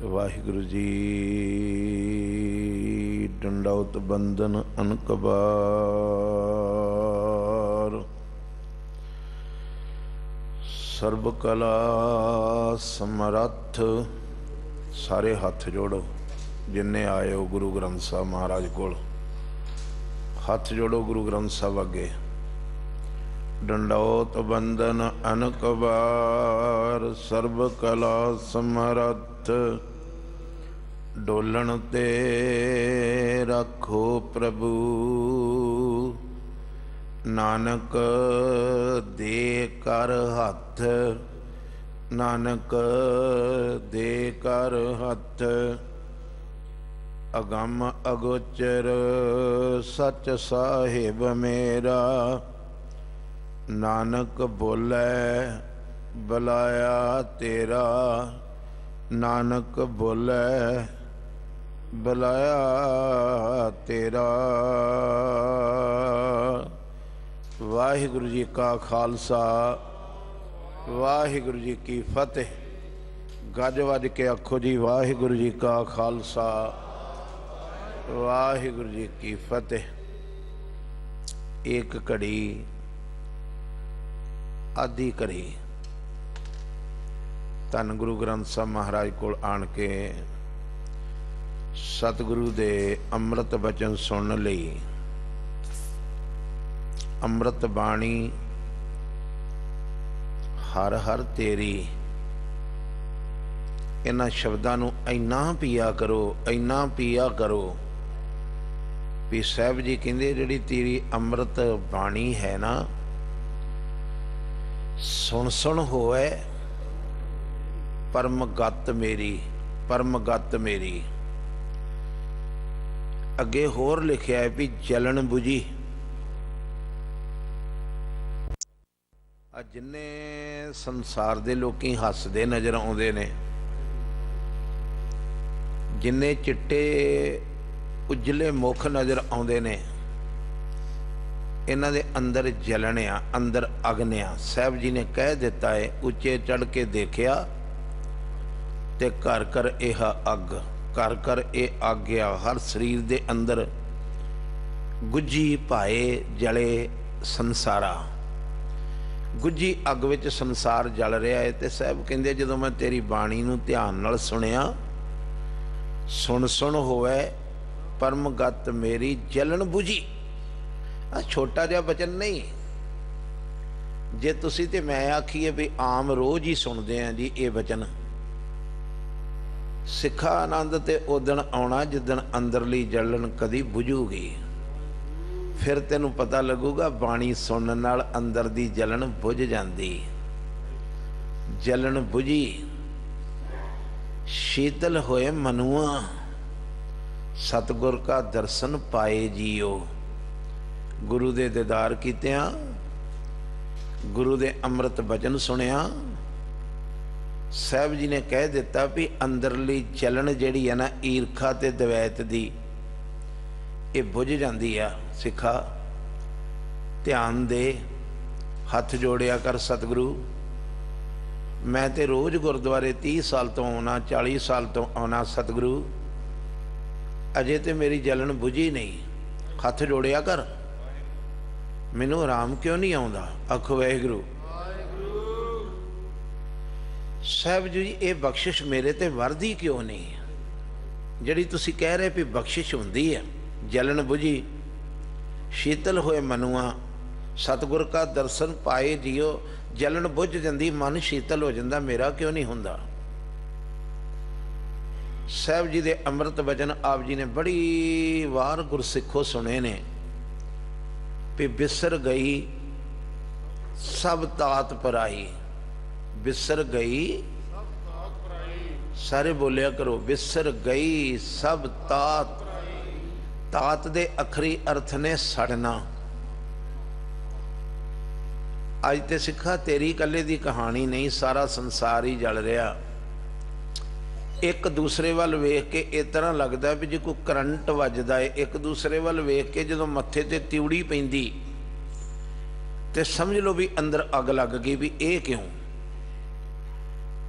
वाहिगुरु जी। डंडौत बंदन अनकबार, सर्ब कला समर्थ। सारे हथ जोड़ो, जिन्ने आए हो गुरु ग्रंथ साहब महाराज कोल हथ जोड़ो गुरु ग्रंथ साहब अगे। डंडौत बंदन अनकबार, सर्ब कला समर्थ। डोलन ते रखो प्रभु, नानक दे कर हथ। नानक दे कर हथ। अगम अगोचर सच साहिब मेरा, नानक बोले बुलाया तेरा। नानक बोले बुलाया तेरा। वाहिगुरु जी का खालसा, वाहिगुरु जी की फतेह। गज वज के आखो जी, वाहिगुरु जी का खालसा, वाहिगुरु जी की फतेह। एक घड़ी आधी घड़ी धन गुरु ग्रंथ साहब महाराज कोल आण के सतगुरु दे अमृत बचन सुनने लई, अमृत बाणी हर हर तेरी, इन्हां शब्दां नूं इन्ना पिया करो, इन्ना पिया करो भी साहब जी कहंदे जिहड़ी तेरी अमृत बाणी है ना, सुन सुन होए परम गत मेरी, परम गत मेरी। अगे होर लिखिया है भी जलन बुझी। जिन्ने संसार दे लोकी हसदे नज़र आउंदे ने, जिन्ने चिट्टे उजले मुख नज़र आउंदे ने, इन्हां दे अंदर जलन आ, अंदर अग्न आ। साहब जी ने कह दिता है, उच्चे चढ़ के देखिया ते घर घर यह अग, घर घर ये अग आ। हर शरीर दे अंदर गुज्जी पाए जले संसारा, गुज्जी अग विच संसार जल रहा है। तो साहब कहंदे जदों मैं तेरी बाणी नूं ध्यान नाल सुनिया, सुन सुन होवे परम गत मेरी, जलन बुझी। आ छोटा जिहा बचन नहीं, जे तुसी ते मैं आखीए भी आम रोज़ ही सुनते हैं जी ये बचन। सिखा आनंद ते उदण आउणा जिदण अंदरली जलन कदी बुझूगी। फिर तेनू पता लगूगा बाणी सुनने नाल अंदर दी जलन बुझ जाती। जलन बुझी शीतल होए मनुआ, सतगुर का दर्शन पाए जियो। गुरु दे दीदार कीतिया, गुरु दे अमृत वचन सुनिया, साहब जी ने कह दिता भी अंदरली जलन जिहड़ी है ना, ईरखा ते द्वैत दी, ये बुझ जाती है। सिखा ध्यान दे, हथ जोड़िया कर सतगुरु। मैं तो रोज़ गुरुद्वारे 30 साल तो आना, 40 साल तो आना सतगुरु, अजे तो मेरी जलन बुझी नहीं। हथ जोड़िया कर, मैनू आराम क्यों नहीं आता? आखो वाहिगुरु। साहब जी ये बख्शिश मेरे ते वरदी क्यों नहीं? जिहड़ी तुसी कह रहे भी बख्शिश हुंदी है, जलन बुझी शीतल होए मनुआ, सतगुर का दर्शन पाए जियो। जलन बुझ जाती, मन शीतल हो जाता, मेरा क्यों नहीं हुंदा? साहब जी दे अमृत वचन आप जी ने बड़ी वार गुरसिखो सुने ने भी बिसर गई सब तात पराई। बिसर गई, सारे बोलिया करो, बिसर गई सब तात। तात दे अखरी अर्थ ने सड़ना। अज ते सिखा तेरी कल्ले दी कहानी नहीं, सारा संसार ही जल रहा। एक दूसरे वाल वेख के इस तरह लगता भी जो कोई करंट वजदा है, एक दूसरे वाल वेख के जो मत्थे ते तिउड़ी पैंदी तो समझ लो भी अंदर अग लग गई भी ये क्यों।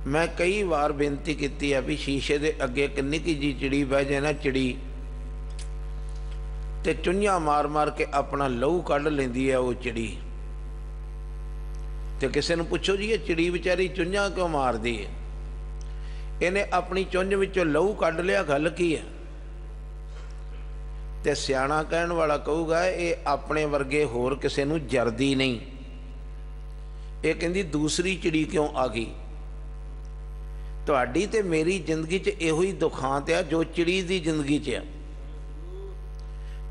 मैं कई बार बेनती की है भी शीशे के अगे एक निक्की जी चिड़ी बह जाए ना, चिड़ी ते चुंझां मार मार के अपना लहू कढ़ लेंदी है वो चिड़ी। तो किसी ने पूछो जी ये चिड़ी बेचारी चुंझां क्यों मारदी है? इन्हें अपनी चुंझ विचों लहू कढ़ लिया, गल की है? तो सियाणा कहण वाला कहूगा ये अपने वर्गे होर किसी नूं जरदी नहीं, ये कहंदी दूसरी चिड़ी क्यों आ गई। तुहाडी ते मेरी जिंदगी च इहो ही दुखांत आ जो चिड़ी दी जिंदगी च आ।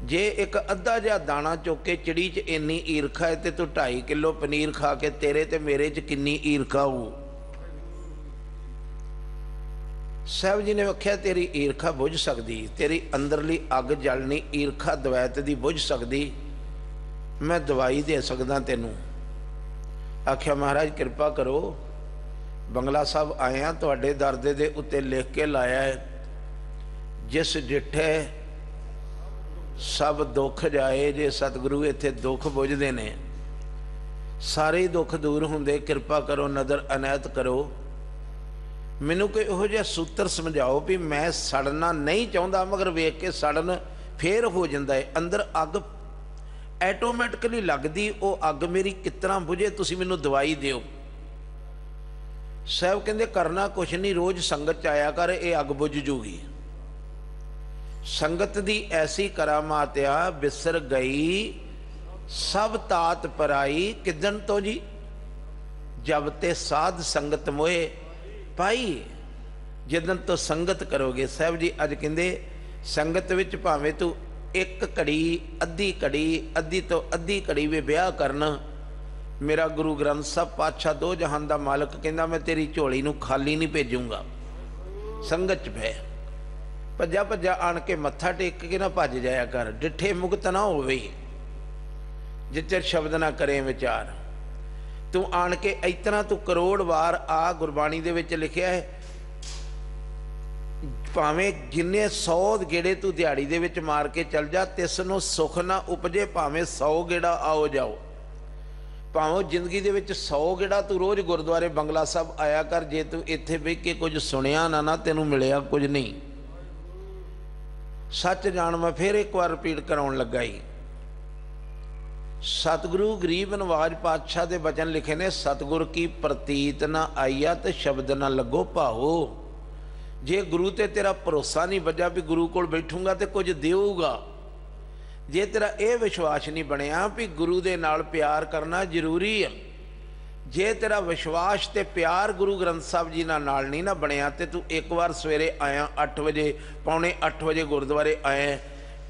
जे एक अद्धा जिहा दाना चुक के चिड़ी च इन्नी ईरखा है तो तू 2.5 किलो पनीर खा के तेरे ते मेरे च किन्नी ईरखा हो। साहब जी ने आख्या तेरी ईरखा बुझ सकती, तेरी अंदरली अग जलनी ईरखा द्वैत दी बुझ सकती, मैं दवाई दे सकदा तेनू। आख्या महाराज कृपा करो, बंगला साहब आया तुहाडे दरदे दे उत्ते लिख के लाया है, जिस डिठे सब दुख जाए। जे सतगुरु इत्थे दुख बुझदे ने, सारे दुख दूर हुंदे, कृपा करो नज़र अनैत करो, मैनू कोई इहो जिहा सूत्र समझाओ भी मैं सड़ना नहीं चाहता, मगर वेख के सड़न फेर हो जाता है। अंदर अग ऐटोमैटिकली लगदी, वो अग मेरी किस तरह बुझे, तुसीं मैनू दवाई दिओ। साहब कहंदे करना कुछ नहीं, रोज़ संगत च आया कर, ये अग बुझ जूगी। संगत दी ऐसी करामात आ, बिसर गई सब तात पराई किदन तो जी, जब ते साध संगत मोए पाई। जिदन तो संगत करोगे, साहब जी अज कहंदे संगत विच भावें तू एक घड़ी अद्धी तो अद्धी घड़ी भी ब्याह करना, मेरा गुरु ग्रंथ साहब पातशाह दो जहान दा मालक कहंदा मैं तेरी झोली नूं खाली नहीं भेजूंगा। संगत च बह भज्जा भज्जा आण के मत्था टेक के ना भज जाया कर, डिठे मुगत ना होवे, जिचर शब्द ना करे विचार। तू आण के इतना तू करोड़ वार आ, गुरबाणी दे विच लिखिया है भावें जिन्ने 100 गेड़े तू दिहाड़ी दे विच मार के चल जा, तिसनों सुख ना उपजे, भावें 100 गेड़ा आओ जाओ। भावें जिंदगी दे विच 100 गेड़ा तू रोज़ गुरुद्वारे बंगला साहब आया कर, जे तू इत्थे बह के कुछ सुनिया ना तेनू मिलिया कुछ नहीं। सच जान, मैं फिर एक बार रिपीट कराउण लगा ही, सतगुरु गरीब नवाज पातशाह दे वचन लिखे ने, सतगुर की प्रतीत ना आईया तो शब्द ना लगो भाओ। जे गुरु ते तेरा भरोसा नहीं बजा भी गुरु कोल बैठूंगा तो कुछ देऊगा, जे तेरा यह विश्वास नहीं बनया भी गुरु दे नाल प्यार करना जरूरी है, जे तेरा विश्वास ते प्यार गुरु ग्रंथ साहब जी नाल नहीं ना बनया, तो तू एक बार सवेरे आया 8 बजे, पौने 8 बजे गुरुद्वारे आए,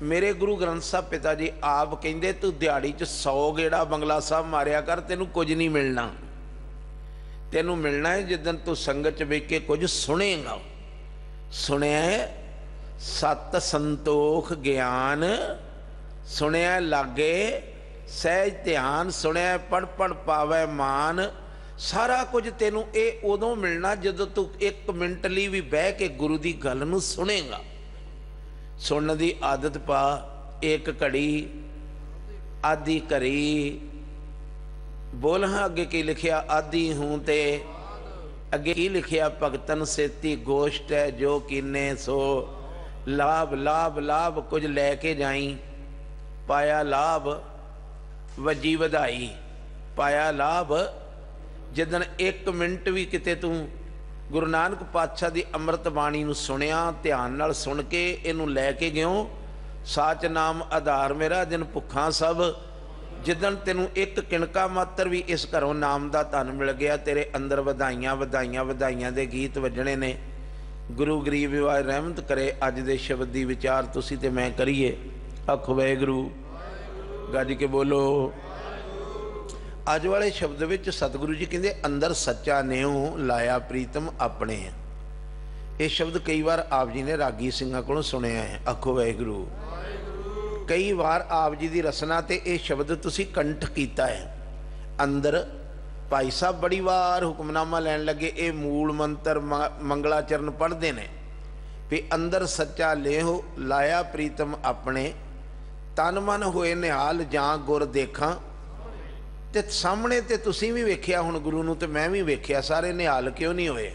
मेरे गुरु ग्रंथ साहब पिता जी आप कहंदे तू दिहाड़ी च 100 गेड़ा बंगला साहब मारिया कर, तेनू कुछ नहीं मिलना। तेनू मिलना है जिदन तू संगत च बैठ के कुछ सुनेगा। सुनिया सत संतोख ज्ञान, सुनिया लागे सहज ध्यान, सुनिया पढ़ पढ़ पावै मान। सारा कुछ तेनू ये उदों मिलना जदों तू 1 मिनट लिए भी बह के गुरु की गल नूं सुनेगा। सुनने की आदत पा, 1 घड़ी आधी घड़ी बोल। हाँ अगे की लिखिया, आदि हूँ ते अगे की लिखिया, भगतन सेती गोष्ठ है जो कीने सो लाभ। लाभ लाभ कुछ लैके जाई, पाया लाभ वजी वधाई, पाया लाभ। जिदन 1 मिनट भी किते तू गुरु नानक पातशाह की अमृत बाणी नूं सुनिया, ध्यान नाल सुन के इनू लैके गयो, साच नाम आधार मेरा जिन भुखा सब। जिदन तेनू 1 किणका मात्र भी इस घरों नाम का धन मिल गया, तेरे अंदर वधाइयां वधाइयां वधाइयां दे गीत वजने ने। गुरु गरीब निवाज रहमत करे। अज दे शब्द दी विचार तुसी ते मैं करिए। आखो वाहिगुरू, गज के बोलो। अज वाले शब्द विच सतगुरु जी कहंदे अंदर सच्चा नेऊ लाया प्रीतम अपने। ये शब्द कई बार आप जी ने रागी सिंघां कोलों सुनिया है। आखो वाहिगुरू। कई बार आप जी की रसना ते ये शब्द तुसी कंठ किया है। अंदर भाई साहब बड़ी बार हुक्मनामा लैन लगे, ये मूल मंत्र मंगलाचरण पढ़ते हैं भी अंदर सच्चा लेहो लाया प्रीतम अपने, तन मन होए निहाल जां गुर देखा। ते सामने ते तुसी भी वेख्या, हुण गुरु नूं ते मैं भी वेख्या, सारे निहाल क्यों नहीं होए?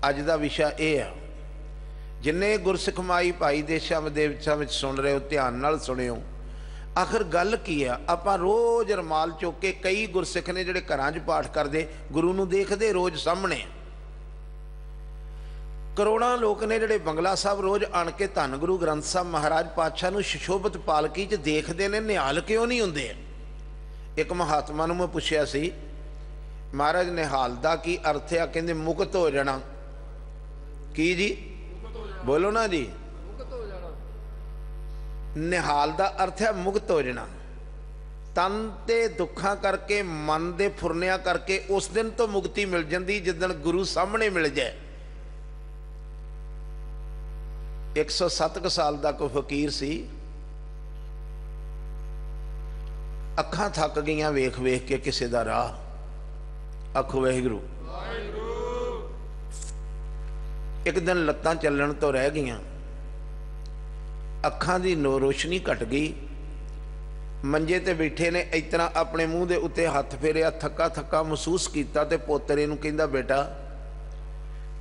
अज का विषय यह है, जिन्ने गुरसिख माई भाई देशा विदेशा में सुन रहे हो ध्यान नाल सुनियो। आखिर गल की है, आप रोज़ रमाल चुक के कई गुरसिख ने जिहड़े घरां च पाठ करते गुरु नूं देखते रोज़ सामने, करोड़ों लोग ने जिहड़े बंगला साहब रोज़ आण के धन गुरु ग्रंथ साहब महाराज पातशाह नूं सुशोभित पालकी च देखते ने, निहाल क्यों नहीं होंदे। एक महात्मा नूं मैं पुछया सी, महाराज निहाल दा की अर्थ है? कहंदे मुक्त हो जाना। की जी बोलो ना जी। निहाल दा अर्थ है मुक्त हो जाना। तन ते दुखा करके मन दे फुरनिया करके उस दिन तो मुक्ति मिल जाती जिदन गुरु सामने मिल जाए। 107 साल का कोई फकीर सी, अखां थक गई वेख वेख के किसी का राह। आखो वाहिगुरू। एक दिन लत्तां चलण तो रह गई, अखां दी रोशनी घट गई, मंजे ते बैठे ने इस तरह अपने मूँह के उत्ते हथ फेरिया, थका थका महसूस किया तो पोतरे नूं कहंदा बेटा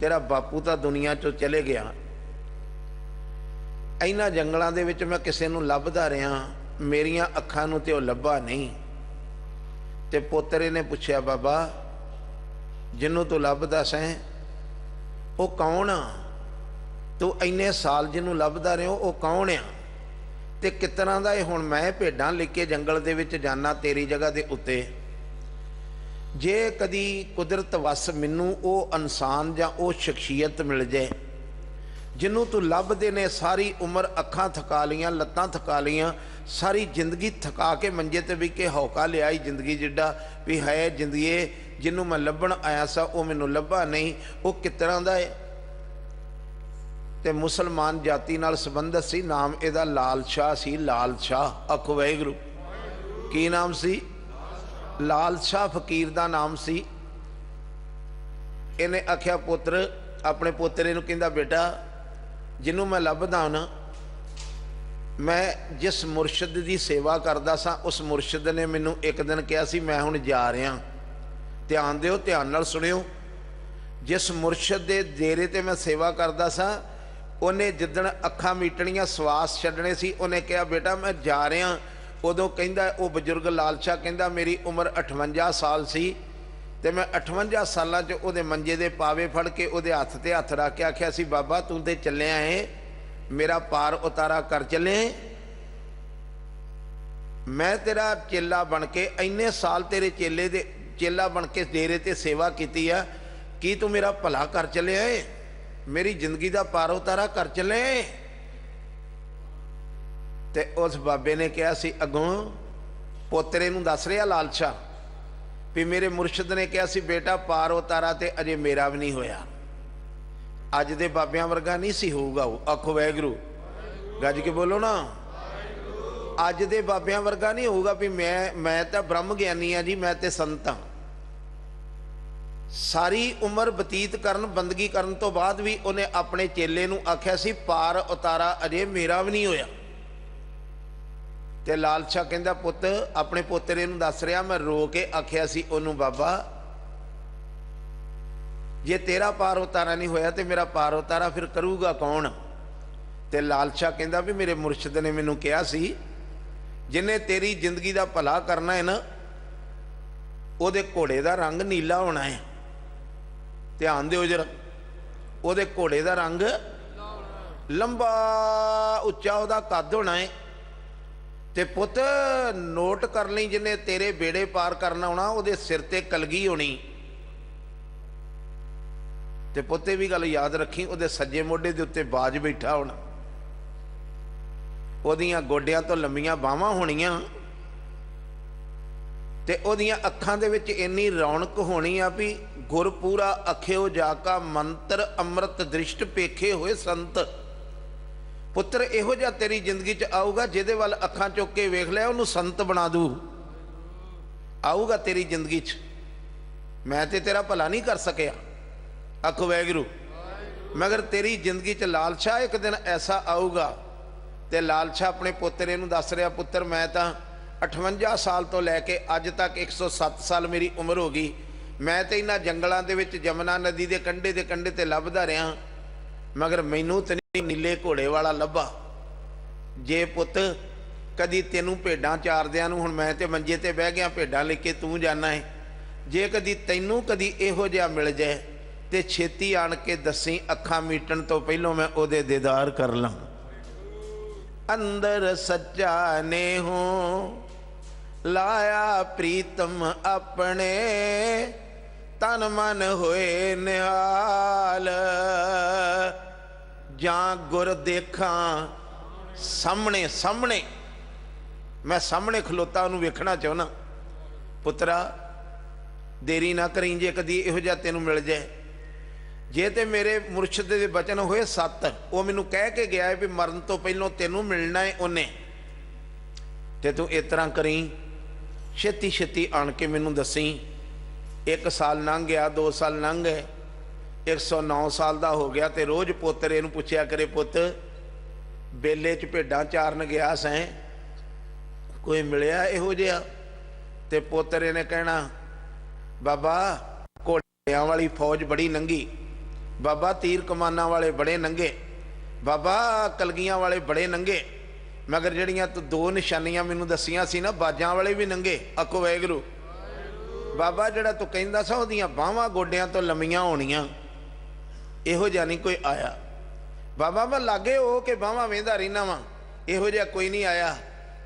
तेरा बापू तो दुनिया चों चले गया, इन्हां जंगलों दे विच मैं किसी नूं लभदा रहा, मेरियां अखां नूं ते ओह लभा नहीं। ते पोतरे ने पुछया बाबा जिन्हों तू लभदा सैं वो कौन आ? तू इन्ने साल जिन्हों लभदा रहे हो कौन आ? ते कितना दा हुण मैं भेडां लेके जंगल दे विच जाना तेरी जगह दे उत्ते, जे कदी कुदरत वस मैनू वो इंसान जां वो शख्सियत मिल जाए जिन्हों तू लभदे ने, सारी उम्र अखां थका लियां, लत्तां थका लियां, सारी जिंदगी थका के मंजे ते भी के हौका लिया ही जिंदगी जिड्डा भी है जिंदगी जिन्हों मैं लभण आया सा वो मैनू लभा नहीं, वो किस तरह का है? ते मुसलमान जाति नाल संबंधित सी, नाम इहदा लाल शाह सी। लाल शाह। आखो वाहिगुरू। की नाम सी? लाल शाह फकीर दा नाम सी। इन्हें आख्या पुत्र अपने पोतरे नूं कहंदा बेटा जिन्हों मैं लभदा ना, मैं जिस मुरशद की सेवा करदा सा उस मुरशद ने मैनू एक दिन कहा सी मैं हुण जा रहा। ध्यान दिओ, ध्यान नाल सुनियो। जिस मुरशद के डेरे ते मैं सेवा करदा सा उन्हें जिदण अखां मीटणियां सवास छड्डणे सी, उन्हें कहा बेटा मैं जा रहा। उदों कहंदा वो बजुर्ग लाल शाह कहंदा मेरी उम्र 58 साल सी ते मैं 58 सालों च उहदे मंजे दे पावे फड़ के उहदे हत्थ ते हत्थ रख के आख्या सी बाबा तू ते चलिया है, मेरा पार उतारा कर चले, मैं तेरा चेला बन के इन्ने साल तेरे चेले दे चेला बन के डेरे ते सेवा की है, की तू मेरा भला कर चले, मेरी जिंदगी का पार उतारा कर चले। ते उस बाबे ने कहा सी अगों पोतरे नूं दस रहा लाल शाह भी मेरे मुरशद ने कहा सी बेटा पार उतारा ते अजे मेरा भी नहीं होया। अज दे बाबियां वर्गा नहीं सी होऊगा। आखो वाहिगुरू। गज के बोलो ना। अज दे बाबियां वर्गा नहीं होऊगा भी मैं तो ब्रह्म ज्ञानी हाँ जी, मैं तो संत हाँ। सारी उम्र बतीत करन बंदगी करन तो बाद भी उन्हें अपने चेले नूं आख्या सी पार उतारा अजे मेरा भी नहीं होया। ते लाल शाह कहंदा पुत अपने पोतरे नूं दस रहा, मैं रो के आख्या सी ओनूं बाबा जे तेरा पार उतारा नहीं होया तो मेरा पार उतारा फिर करूगा कौन? ते लाल शाह कहंदा भी मेरे मुरशद ने मैनूं कहा सी जिन्हें तेरी जिंदगी का भला करना है ना उहदे घोड़े का रंग नीला होना है। ध्यान दिओ जरा, उहदे घोड़े का रंग लंबा उच्चा उहदा कद होना है। ते पुत नोट कर ली जिन्हें तेरे बेड़े पार करना होना उहदे सिर ते कलगी होनी। ते पुते भी गल याद रखी उहदे सज्जे मोढे दे उत्ते बाज बैठा होना, उहदियां गोडियां तो लंबियां बाहां होणियां ते उहदियां अखां दे विच इन्नी रौनक होनी आ भी गुर पूरा अखियो जाका मंत्र अमृत दृष्ट पेखे होए संत। पुत्र इहो जिहा तेरी जिंदगी च आऊगा जिहदे वल अखां चुक के वेख लिया उहनूं संत बना दू। आऊगा तेरी जिंदगी च, मैं ते तेरा भला नहीं कर सकिया। आखो वाहिगुरू। मगर तेरी जिंदगी च लाल शाह एक दिन ऐसा आऊगा। ते लाल शाह अपने पोतरे नूं दस रहा पुत्र मैं तां 58 साल तो लैके अज तक 107 साल मेरी उम्र हो गई, मैं तो इन्हां जंगलों के विच जमुना नदी के कंढे ते लभदा रहा, मगर मैनू तो नहीं नीले घोड़े वाला लभा। जे पुत कदी तेनू भेडां चारदियां नूं, हुण मैं तो मंजे ते बह गया, भेडां लेके तूं जाना है, जे कदी तैनू कदी इहो जिहा मिल जाए तो छेती आण के दसी, अखां मीटण तो पहलों मैं उहदे दीदार कर ਲਾਂ। अंदर सच्चा ने हो लाया प्रीतम अपने, तन मन होए निहाल। जां गुर देखा सामने सामने, मैं सामने खलोता उन्होंने वेखना चाहना। पुत्रा देरी ना करी, जे कदी इहो जिहा तैनूं मिल जाए। जे ते मेरे मुरशद दे बचन होए 7, वो मैनू कह के गया है भी मरण तो पहलों तैनूं मिलना है उन्हें, ते तू इस तरह करी छेती छेती आण के मैनू दसी। 1 साल लंघ गया, 2 साल लंघ गए, 109 साल का हो गया, तो रोज़ पोतरे नूं पुछया करे, पुत बेले च भेडां चारन गया सैं, कोई मिलिया इहो जिहा? ते पोतरे ने कहना, बाबा घोड़ियां वाली फौज बड़ी नंगी, बाबा तीर कमाना वाले बड़े नंगे, बाबा कलगियां वाले बड़े नंगे, मगर जड़ियां तू 2 निशानियां मैनू दसियां सी ना, बाजां वाले भी नंगे। आखो वाहिगुरू। बाबा जड़ा तू कहंदा सा उहदियां बाहां गोडियां तो लंमियां होणियां, इहो जिहा नहीं कोई आया। बाबा मैं लागे हो के बाहां वेंदा रहिना वां, इहो जिहा कोई नहीं आया।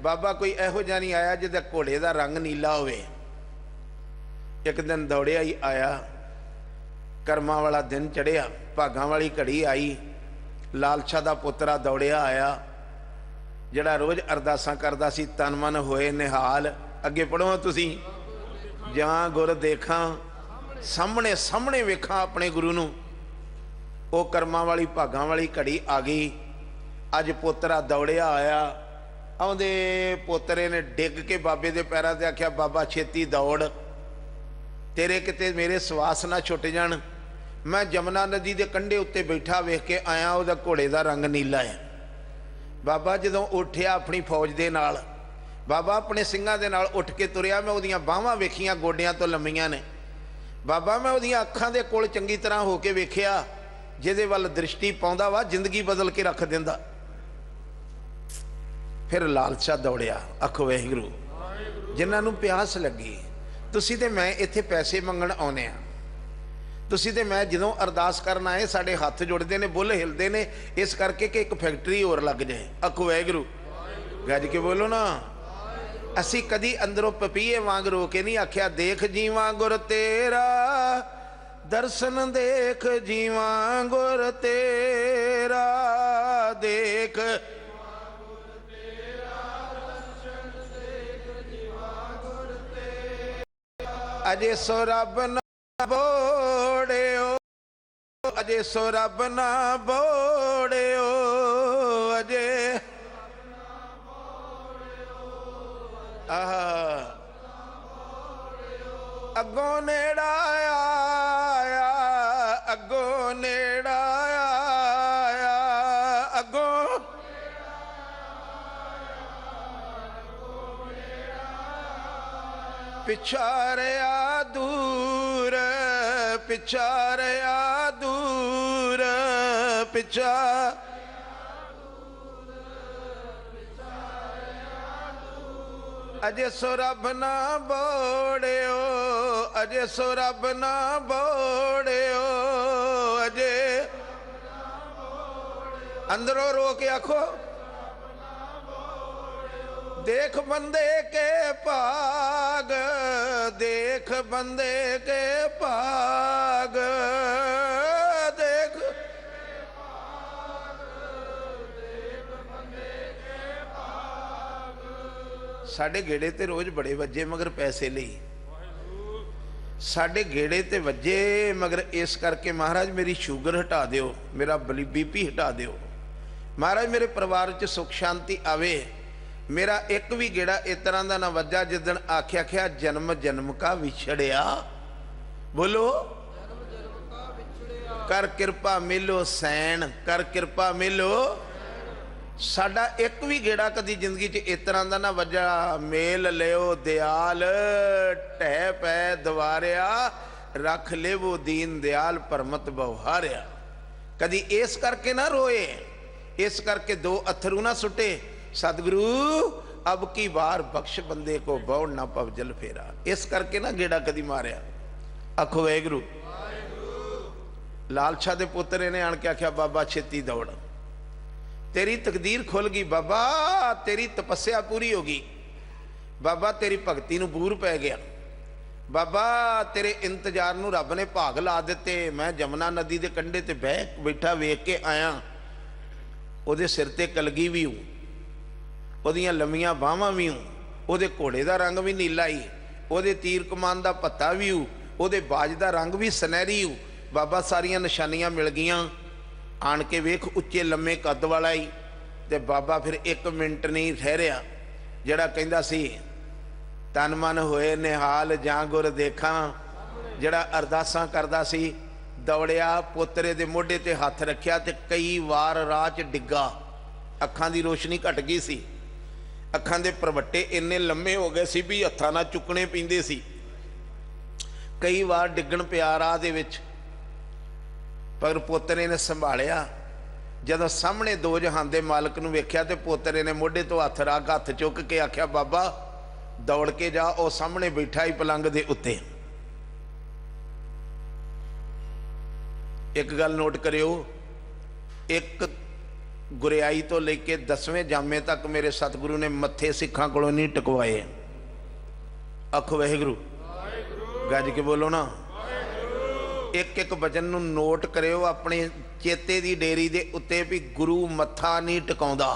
बाबा कोई इहो जिहा नहीं आया जिहदा घोड़े दा रंग नीला होवे। एक दिन दौड़िया ही आया, कर्मा वाला दिन चढ़िया, भागां वाली घड़ी आई, लालशा दा पुत्रा दौड़िया आया, जड़ा रोज़ अरदासां करदा सी, तन मन होए निहाल। अगे पढ़ो तुसी, जां गुर देखा सामने सामने वेखा अपने गुरु नूं। वो कर्मां वाली भागां वाली घड़ी आ गई। अज पोतरा दौड़िया आया, आउंदे पोतरे ने डिग के बाबे दे पैरां ते आख्या, बाबा छेती दौड़, तेरे किते मेरे सवास ना छुट जाण। मैं जमुना नदी के कंढे उत्ते बैठा वेख के आया, उहदा घोड़े का रंग नीला है। बाबा जदों उठिया अपनी फौज दे नाल, बाबा अपने सिंघां दे नाल उठ के तुरिया, मैं उहदियां बाहां वेखियां गोडियां तो लंमियां ने। बाबा मैं उहदियां अखां दे कोल चंगी तरह हो के वेखिया, जिहदे वल दृष्टि पाउंदा वा जिंदगी बदल के रख दिंदा। फिर लालचा दौड़िया। आखो वाहिगुरू। जिन्हां नूं प्यास लगी, तुसी ते मैं इत्थे पैसे मंगण आउणे आ, तुसी ते मैं जदों अरदास करन आए साडे हत्थ जुड़दे ने, बुੱਲ हिलदे ने, इस करके कि एक फैक्ट्री होर लग जाए। आखो वाहिगुरू। गज के बोलो ना। असी कदी अंदरों पपीए वांग रो के नहीं आख्या, देख जीवां गुर तेरा दर्शन, देख जीवां गुर तेरा, देख अजे सो रब ना बोड़ियो, अजे सो रब ना बोड़ियो, अजे अगों नेड़ा आया, अगों नेड़ा आया, अगों पिछारिया दूर, पिछारिया दूर, पिछा अजे सो रब ना बोड़ियो, अजे सो रब ना बोड़ियो, अजे अंदरों रो के आखो, देख बंदे के भाग, देख बंदे के भाग, देख साढ़े गेड़े ते रोज बड़े वजे मगर पैसे ली, साढ़े गेड़े ते वजे मगर इस करके महाराज मेरी शुगर हटा दियो, मेरा बीपी हटा दियो, महाराज मेरे परिवार च सुख शांति आवे। मेरा एक भी गेड़ा इस तरह का ना वजा जिदन आख्या ख्या जन्म जन्म का विछड़िया, बोलो कर कृपा मिलो सैन, कर कृपा मिलो। साडा एक भी गेड़ा कदी जिंदगी च इस तरह का ना वजा, मेल लियो दयाल ढह पै दवारिया, रख ले वो दीन दयाल परमत बवहारिया। कदी इस करके ना रोए, इस करके दो अथरू ना सुटे, सतगुरु अब की बार बख्श बंदे को बौड़ ना पव जल फेरा। इस करके ना गेड़ा कदी मारिया। आखो वाहिगुरू। लाल शाह दे पुत्रे ने आन के आख्या बाबा छेती दौड़, तेरी तकदीर खुल गई बाबा, तेरी तपस्या पूरी होगी बाबा, तेरी भगती नूं बूर पै गया बाबा, तेरे इंतजार नूं रब ने भाग ला दिते। मैं जमुना नदी के कंढे ते बह बैठा वेख के आया, उहदे सिर ते कलगी भी हूँ, उहदियां लंमियां बाहां भी हूँ, उहदे घोड़े का रंग भी नीला ही, उहदे तीर कमान का भत्ता भी हूँ, उहदे बाज का रंग भी सुनहरी हूँ बाबा, सारियां निशानियां मिल गईयां। आन के वेख उच्चे लम्मे कद वाला ही। ते बाबा फिर एक मिनट नहीं ठहरिया, जिहड़ा कहंदा सी तन मन होए निहाल जां गुर देखा, जिहड़ा अरदासां करदा सी, दौड़िया पोतरे दे मोढे ते हथ रखिया ते कई वार राह च डिग्गा। अखां दी रोशनी घट गई सी, अखां दे परवट्टे इन्ने लम्मे हो गए सी भी हत्थां नाल चुकने पैंदे सी। कई वार डिग्गण पिया राह दे विच, पर पोतरे ने संभालिया। जदों सामने दो जहान दे मालक नूं वेख्या ते पोतरे ने मोढे तो हथ रख हथ चुक के आख्या बाबा दौड़ के जा, ओ सामने बैठा ही पलंग दे उत्ते। एक गल नोट करियो, एक गुरियाई तो लेके 10वें जामे तक मेरे सतगुरु ने मत्थे सिखां कोलों नहीं टकवाए। आखो वाहिगुरू, गज के बोलो ना। एक एक वचन नूं नोट करियो अपने चेते दी डेरी दे उत्ते भी गुरु मत्था नहीं टकाउंदा।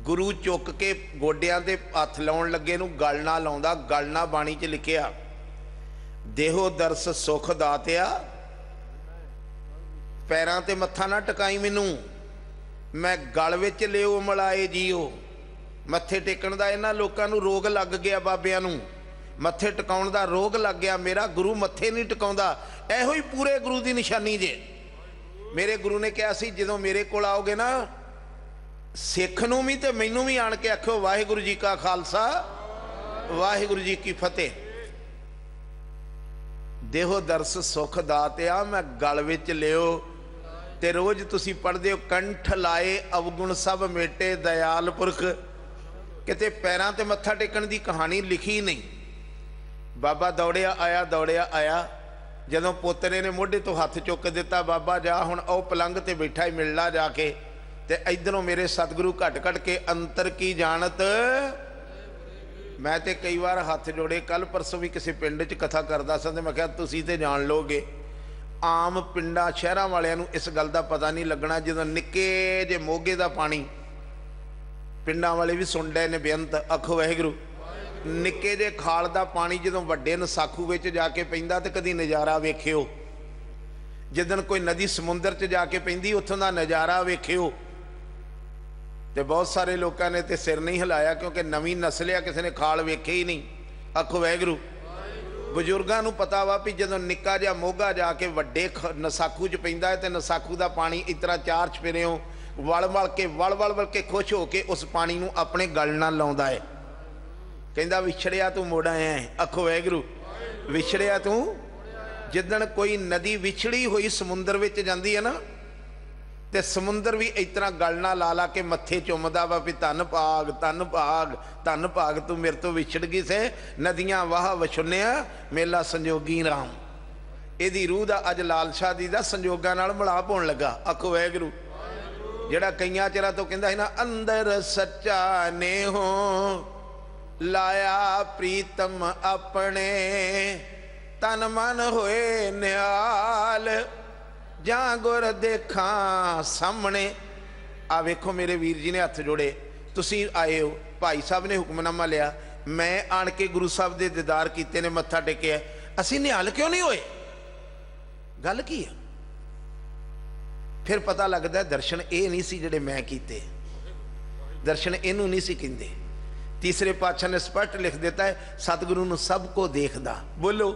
गुरु चुक के गोडियां दे हथ लाउण लगे नूं गल ना लाउंदा। गल ना बाणी च लिखिया, देहो दरस सुख दातिया, पैरां ते मत्था ना टकाई मैनू, मैं गल विच लिओ मलाए जीओ। मत्थे टेकण दा इन्हां लोकां नूं रोग लग गया, बाबियां नूं मत्थे टकाउण दा रोग लग गया। मेरा गुरु मत्थे नहीं टकाउंदा, इहो ही पूरे गुरु दी निशानी जे। मेरे गुरु ने कहा सी जदों मेरे कोल आओगे ना, सिख नूं भी ते मैनू भी आण के आखियो वाहिगुरू जी का खालसा वाहिगुरू जी की फतेह। देहो दरस सुख दातिया, मैं गल विच लिओ। ते रोज तुसी पढ़दे हो, कंठ लाए अवगुण सब मेटे दयाल पुरख। किते पैरां ते मत्था टेकण दी कहानी लिखी नहीं। बाबा दौड़िया आया, दौड़िया आया। जदों पोतरे ने मोढे तो हथ चुक दिता, बाबा जा हुण ओ पलंग ते बैठा ही मिल ला जाके। ते इधरों मेरे सतगुरु घट घट के अंतर की जानत। मैं ते कई बार हथ जोड़े, कल परसों भी किसी पिंड च कथा करदा सा ते मैं कहा तुसी ते जान लोगे। आम पिंडां शहरां वालियां नूं इस गल दा पता नहीं लगना। जदों निक्के जे मोगे दा पानी, पिंडां वाले भी सुन डे ने बेअंत। आखो वाहिगुरू। निक्के जे खाल दा पानी जदों वड्डे नसाखू विच जाके पैंदा ते कदी नज़ारा वेखियो। जिदन कोई नदी समुंदर च जाके पैंदी उत्थों दा नज़ारा वेखियो। ते बहुत सारे लोगों ने ते सिर नहीं हिलाया, क्योंकि नवीं नस्ल आ, किसी ने खाल वेखे ही नहीं। आखो वाहिगुरू। बजुर्गों नूं पता वा भी जदों निक्का जिहा मोगा जाके वड्डे नसाखू च पैंदा है ते नसाखू दा पानी इस तरह चार चफेरिओं वल वल के खुश हो के उस पानी नूं अपने गल नाल लाउंदा है। कहंदा विछड़िया तू मुड़ आया है। आखो वाहिगुरू। विछड़िया तू, जिदन कोई नदी विछड़ी हुई समुंदर विच जांदी है ना, ते समुंदर भी इस तरह गल ना ला ला के मत्थे चुमदा वा भी धन भाग धन भाग धन भाग, तू मेरे तो विछड़ गई से। नदियां वाह वछुन्या मेला संजोगी राम। इहदी रूह दा अज लाल शाह दी दा संजोगां नाल मिलाप होण लगा। आखो वाहिगुरू। जिहड़ा कईयां चिरां तो कहंदा है ना, अंदर सच्चा ने हो लाया प्रीतम अपने, तन मन होए निहाल जां गुर देखा सामने। आ वेखो मेरे वीर जी ने हथ जोड़े, तुसी आए हो, भाई साहब ने हुक्मनामा लिया, मैं आन के गुरु साहब दे दीदार कीते ने, मत्था टेकिया, असी निहाल क्यों नहीं होए? गल की है? फिर पता लगता दर्शन ये नहीं सी जिहड़े मैं कीते, दर्शन इनू नहीं सी कहंदे। तीसरे पातशाह ने स्पष्ट लिख देता है, सतगुरु नूं सब को देखदा। बोलो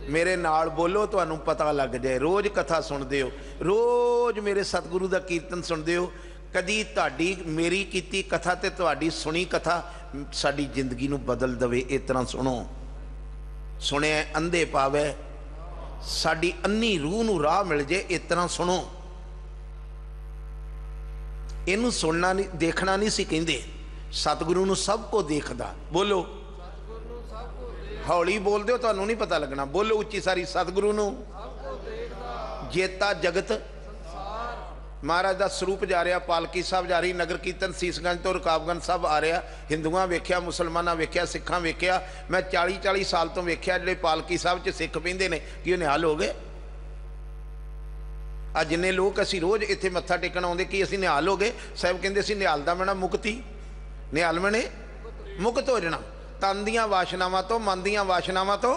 मेरे नाल बोलो, तुहानूं पता लग जाए। रोज़ कथा सुनते हो, रोज़ मेरे सतगुरु का कीर्तन सुनते हो, कदी तुहाडी मेरी कीती कथा ते तुहाडी सुनी कथा साडी जिंदगी नूं बदल दवे। इस तरह सुनो, सुनिया अंधे पावे, साड़ी अन्नी रूह नूं राह मिल जे। इस तरह सुनो, इनू सुनना नहीं देखना नहीं सी कहिंदे, सतगुरु नूं सब को देखदा। बोलो हौली बोल दो, तुहानूं नहीं पता लगना। बोलो उच्ची सारी, सतगुरु नूं जेता जगत। महाराज का स्वरूप जा रहा, पालकी साहब जा रही, नगर कीर्तन सीसगंज तो रकाबगंज साहब आ रहा। हिंदुआं वेख्या, मुसलमानां वेख्या, सिखां वेख्या। मैं 40-40 साल तो वेख्या जिहड़े पालकी साहब च सिख पहनदे ने कि वो निहाल हो गए। आ जिन्ने लोग असीं रोज़ इत्थे मत्था टेकण आउंदे कि असीं निहाल हो गए। साहब कहंदे सी निहाल दा मैना मुक्ति, निहाल मैने मुक्त हो जाना तन दीआं वाशनावां तो, मन दीआं वाशनावां तो।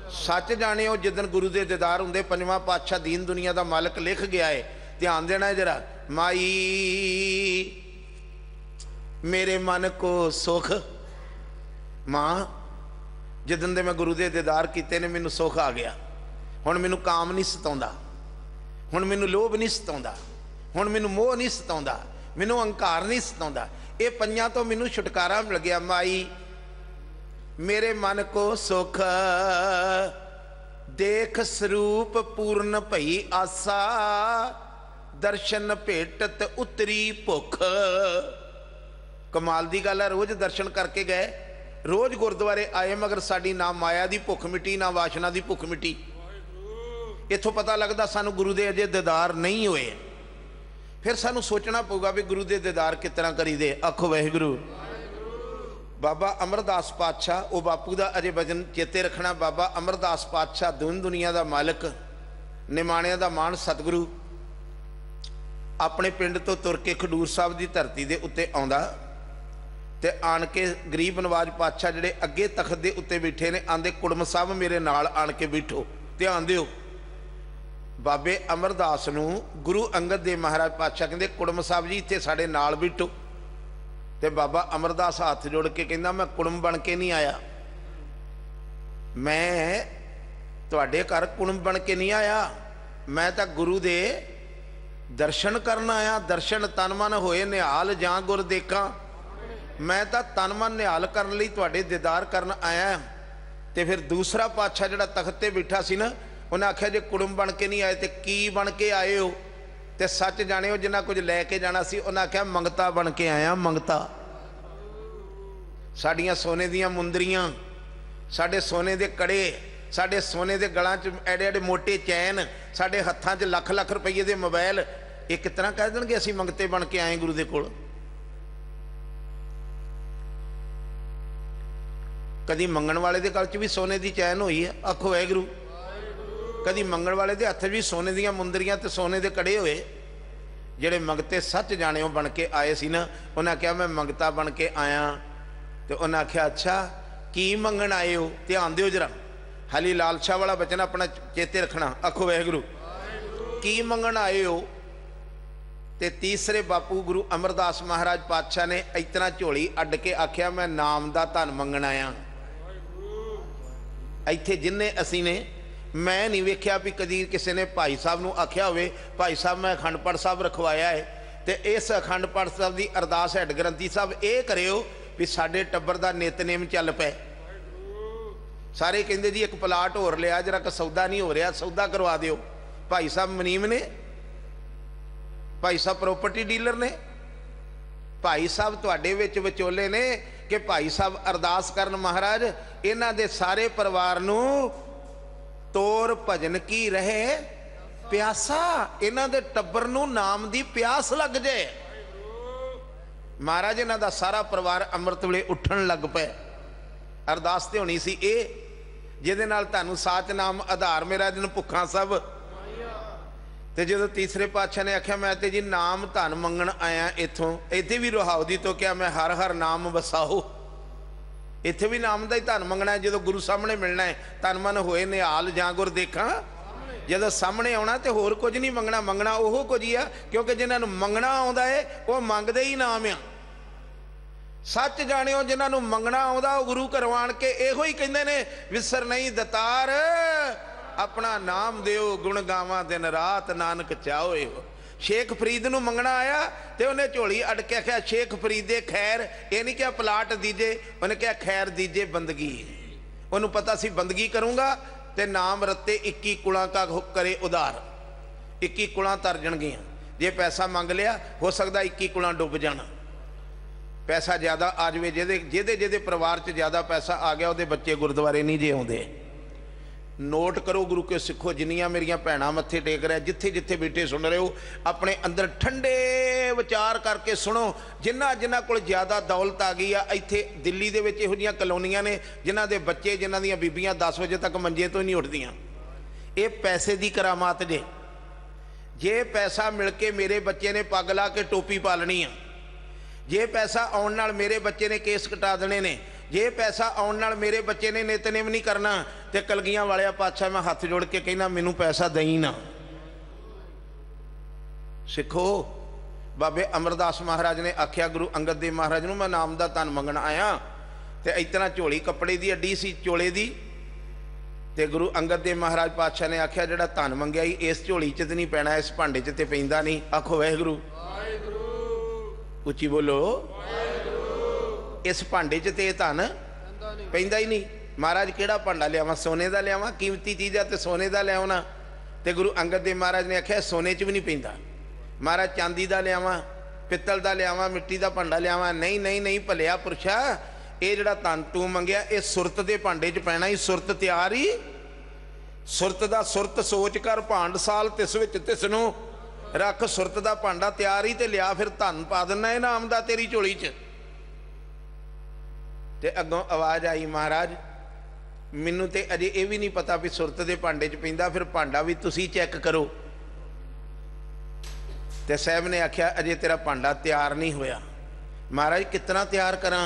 सच जाणिओ जिदन गुरु दे दीदार हुंदे, पंजवां पातशाह दीन दुनिया दा मालक लिख गया है, ध्यान देना है जरा। माई मेरे मन को सुख, मां जिदन दे मैं गुरु दे दीदार कीते ने मैनू सुख आ गया। हुण मैनू काम नहीं सताउंदा, हुण मैनू लोभ नहीं सताउंदा, हुण मैनू मोह नहीं सताउंदा, मैनू अहंकार नहीं सताउंदा। ये पंजां तो मैनू छुटकारा मिल गया। माई मेरे मन को सुख, देख स्वरूप पूर्ण भई आसा, दर्शन भेटत उतरी भुख। कमाल दी गल है, रोज दर्शन करके गए, रोज गुरुद्वारे आए, मगर साडी ना माया दी भुख मिटी, ना वासना दी भुख मिटी। इथों पता लगता सानू गुरु दे अजे दीदार नहीं होए। फिर सानू सोचना पऊगा भी गुरु दे दीदार किस तरह करी दे। आखो वाहिगुरू। बाबा अमरदास पातशाह, वो बापू का अजे वजन चेते रखना। बाबा अमरदास पातशाह दीन दुनिया का मालक, निमाणिया का मान सतगुरु, अपने पिंड तो तुर के खडूर साहब की धरती के उत्ते आउंदा ते आन के गरीब नवाज पातशाह जिहड़े अगे तख्त के उत्ते बैठे ने, आंदे कुड़म साहब मेरे नाल आन के बैठो। ध्यान दिओ, बाबे अमरदास नूं गुरु अंगद देव महाराज पातशाह कहंदे कुड़म साहब जी इत्थे साडे नाल बैठो। ते बाबा अमरदास हाथ जोड़ के कहंदा मैं कुड़म बन के नहीं आया, मैं तुहाडे घर कुड़म बन के नहीं आया, मैं तां गुरु दे दर्शन करना आया। दर्शन तन मन होए निहाल जां गुर देखा। मैं तां तन मन निहाल करन लई तुहाडे दीदार करन आया। ते फिर दूसरा पातशाह जिहड़ा तख्त ते बैठा सी ना, उन्हें आख्या जे कुड़म बन के नहीं आए तो की बन के आए हो। तो सच जाने हो जिन्ना कुछ लैके जाना सी, उन्हें आख्या मंगता बन के आया। मंगता साड़ियाँ सोने दियां मुंदरियां, साढ़े सोने दे कड़े, साढ़े सोने दे गलों च एडे एडे मोटे चैन, साढ़े हत्थां च लख लख रुपये दे मोबाइल। ये कितना कह देंगे असीं मंगते बन के आए गुरु दे कोल। कदी मंगण वाले दे गल च भी सोने दी चैन हुई है। आखो वाहिगुरू। कदी मंगण वाले दे हत्थ भी सोने दियां मुंदरियां ते सोने दे कड़े हुए। जेड़े मंगते सच जाने बन के आए सी ना, उन्हें आख्या मैं मंगता बन के आया। तो उन्हें आख्या अच्छा की मंगण आए हो। ध्यान दिओ जरा, हाली लालशाह वाला बचन अपना चेते रखना। आखो वाहिगुरू। की मंगण आए हो। ते तीसरे बापू गुरु अमरदास महाराज पातशाह ने इतना झोली अड्ड के आख्या मैं नाम दा धन मंगण आया। इत्थे जिन्ने असी ने, मैं नहीं वेख्या भी कदी किसी ने भाई साहब नूं आख्या होवे भाई साहब मैं अखंड पाठ साहब रखवाया है, तो इस अखंड पाठ साहब की अरदास हैड ग्रंथी साहब ये करियो भी साडे टब्बर दा नितनेम चल पे। सारे कहंदे जी एक प्लाट होर लिया, जरा क सौदा नहीं हो रहा, सौदा करवा दिओ। भाई साहब मुनीम ने, भाई साहब प्रॉपर्टी डीलर ने, भाई साहब तुहाडे विच विचोले ने कि भाई साहब अरदास करन महाराज इन्हां दे सारे परिवार नूं तोर भजन की रहे प्यासा, इन्हां दे टब्बर नूं नाम दी प्यास लग जाए। महाराज इन्हां दा सारा परिवार अमृत वेले उठन लग पे। अरदास ते होनी सी ए जिहदे नाल तुहानूं साच नाम आधार मेरा दिन भुखा सब। ते जो तीसरे पातशाह ने आख्या मैं ते जी नाम धन मंगण आया इथों, इत्थे भी रुहावदी तो क्या मैं हर हर नाम वसाओ। इत्थे भी नाम दा ही धन मंगना है। जो गुरु सामने मिलना है तन मन होए निहाल जां गुर देखा। जो सामने आना तो होर कुछ नहीं मंगना, मंगना ओह कुछ ही आ, क्योंकि जिन्होंने मंगना आउंदा है वह मंगदे ही नाम आ। सच जाणिओ जिन्होंने मंगना आउंदा वो गुरु घरों आण के इहो ही कहंदे ने विसर नहीं दतार अपना नाम दिओ गुण गावां दिन रात नानक चाओए हो। शेख फरीद नूं मंगना आया तो उन्हें झोली अड़ के आख्या शेख फरीदे खैर, ये नहीं क्या प्लाट दीजे, उन्हें क्या खैर दीजे बंदगी। ਉਹਨੂੰ ਪਤਾ ਸੀ ਬੰਦਗੀ ਕਰੂੰਗਾ ਤੇ नाम रत्ते 21 कुलां का करे उधार, 21 कुलां तर जाणगियां। जे पैसा मंग लिया हो सकता 21 कुलां डुब जाना, पैसा ज़्यादा आ जाए। जिहदे जिहदे परिवार च ज़्यादा पैसा आ गया उहदे बच्चे गुरुद्वारे नहीं जे आउंदे। नोट करो गुरु के सिखो, जिन्नियां मेरियां भैणां मत्थे टेक रहे, जिथे जिथे बैठे सुन रहे हो, अपने अंदर ठंडे विचार करके सुनो। जिन्हां जिन्हां कोल ज़्यादा दौलत आ गई आ, इत्थे दिल्ली दे विच इहो जिहियां कलोनियां ने जिन्हां दे बच्चे जिन्हां दीयां बीबियां 10 वजे तक मंजे तो ही नहीं उठदियां। ये पैसे की करामात जे। जे पैसा मिल के मेरे बच्चे ने पग ला के टोपी पा लनी आ, जे पैसा आउण नाल मेरे बच्चे ने केस कटा देने ने, जे पैसा आउण नाल मेरे बच्चे ने नितनेम नहीं करना, तो कलगियां वालिया पातशाह मैं हाथ जोड़ के कहना मैनू पैसा दई ना। सिखो, बाबे अमरदास महाराज ने आख्या गुरु अंगद देव महाराज नूं, मैं नाम दा धन मंगण आया, तो इतना झोली कपड़े की अड्डी सी चोले की, तो गुरु अंगद देव महाराज पातशाह ने आख्या जिहड़ा धन मंगया ही इस झोली च नहीं पैना, इस भांडे च पैंदा नहीं। आखो वाहिगुरू, उच्ची बोलो, इस भांडे च ते धन पैंदा ही नहीं। महाराज किहड़ा भांडा लियावां, सोने का लियावां, कीमती चीज़ है तो सोने का लियावना। तो गुरु अंगद देव महाराज ने आख्या सोने च भी नहीं पैंदा। महाराज चांदी का लियावां, पित्तल का लियावां, मिट्टी का भांडा लियावां, नहीं नहीं नहीं भलिया पुरशा, ये जिहड़ा धन तू मंगया ये सुरत के भांडे च पैना ही। सुरत तैयार ही, सुरत का सुरत सोच कर भांड साल तिस विच तिसनूं रख, सुरत का भांडा तैयार ही, तो लिया फिर धन पा देना इनाम दा तेरी झोली च। ते अगों आवाज़ आई, महाराज मैनू तो अजे ये भी नहीं पता भी सुरत के भांडे च पैंदा, फिर भांडा भी तुसी चैक करो। तो साहब ने आख्या अजे तेरा भांडा तैयार नहीं होया। महाराज कितना तैयार करा,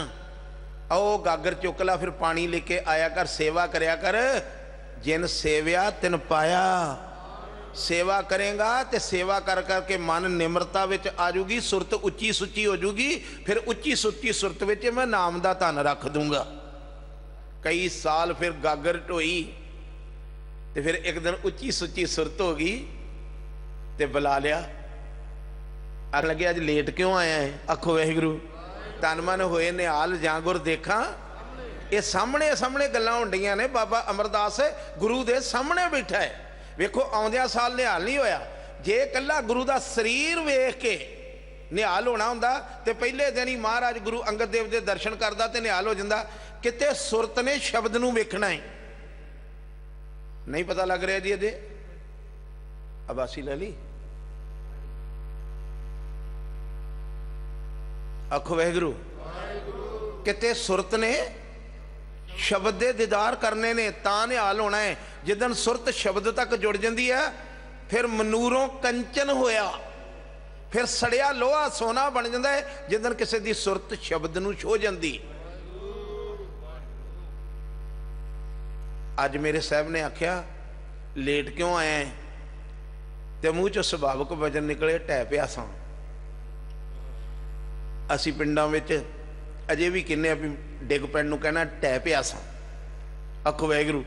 आओ गागर चुक ला, फिर पानी लेके आया कर, सेवा करया कर, जिन सेविया तिन पाया। सेवा करेगा तो सेवा कर करके मन निम्रता विच आ जूगी, सुरत उच्ची सुच्ची हो जूगी, फिर उच्ची सुच्ची सुरत विच मैं नाम दा धन रख दूंगा। कई साल फिर गागर ढोई, तो फिर एक दिन उच्ची सुच्ची सुरत हो गई, तो बुला लिया। आख लगे अज लेट क्यों आया है, आखो वाहिगुरू, तन मन होए निहाल जांगुर देखा। ये सामने सामने गल्लां होंदियां ने, बाबा अमरदास गुरु दे सामने बैठा है। वेखो आउंदियां साल निहाल नहीं होया। जे कल्ला गुरु दा शरीर वेख के निहाल होना हुंदा ते पहले दिन ही महाराज गुरु अंगद देव दे दर्शन करदा ते निहाल हो जांदा। किते सुरत ने शब्द नूं वेखना है, नहीं पता लग रहा जी। अजे अबासी ले ली, आखो वाहिगुरू, किते सुरत ने शब्द दे दीदार करने ने, तां निहाल होना है। जिदन सुरत शब्द तक जुड़ जाती है, फिर मनूरों कंचन होया, फिर सड़िया लोहा सोना बन जाता है। जिदन किसी की सुरत शब्द नूं छो जाती। अज मेरे साहब ने आख्या लेट क्यों आया है, तो मूँह चो सुभावक वजन निकले, ढह पिया सां। असी पिंडां विच अजे भी कहने भी डिग पैण नूं कहना ढह पिया सां। आखो वाहिगुरू।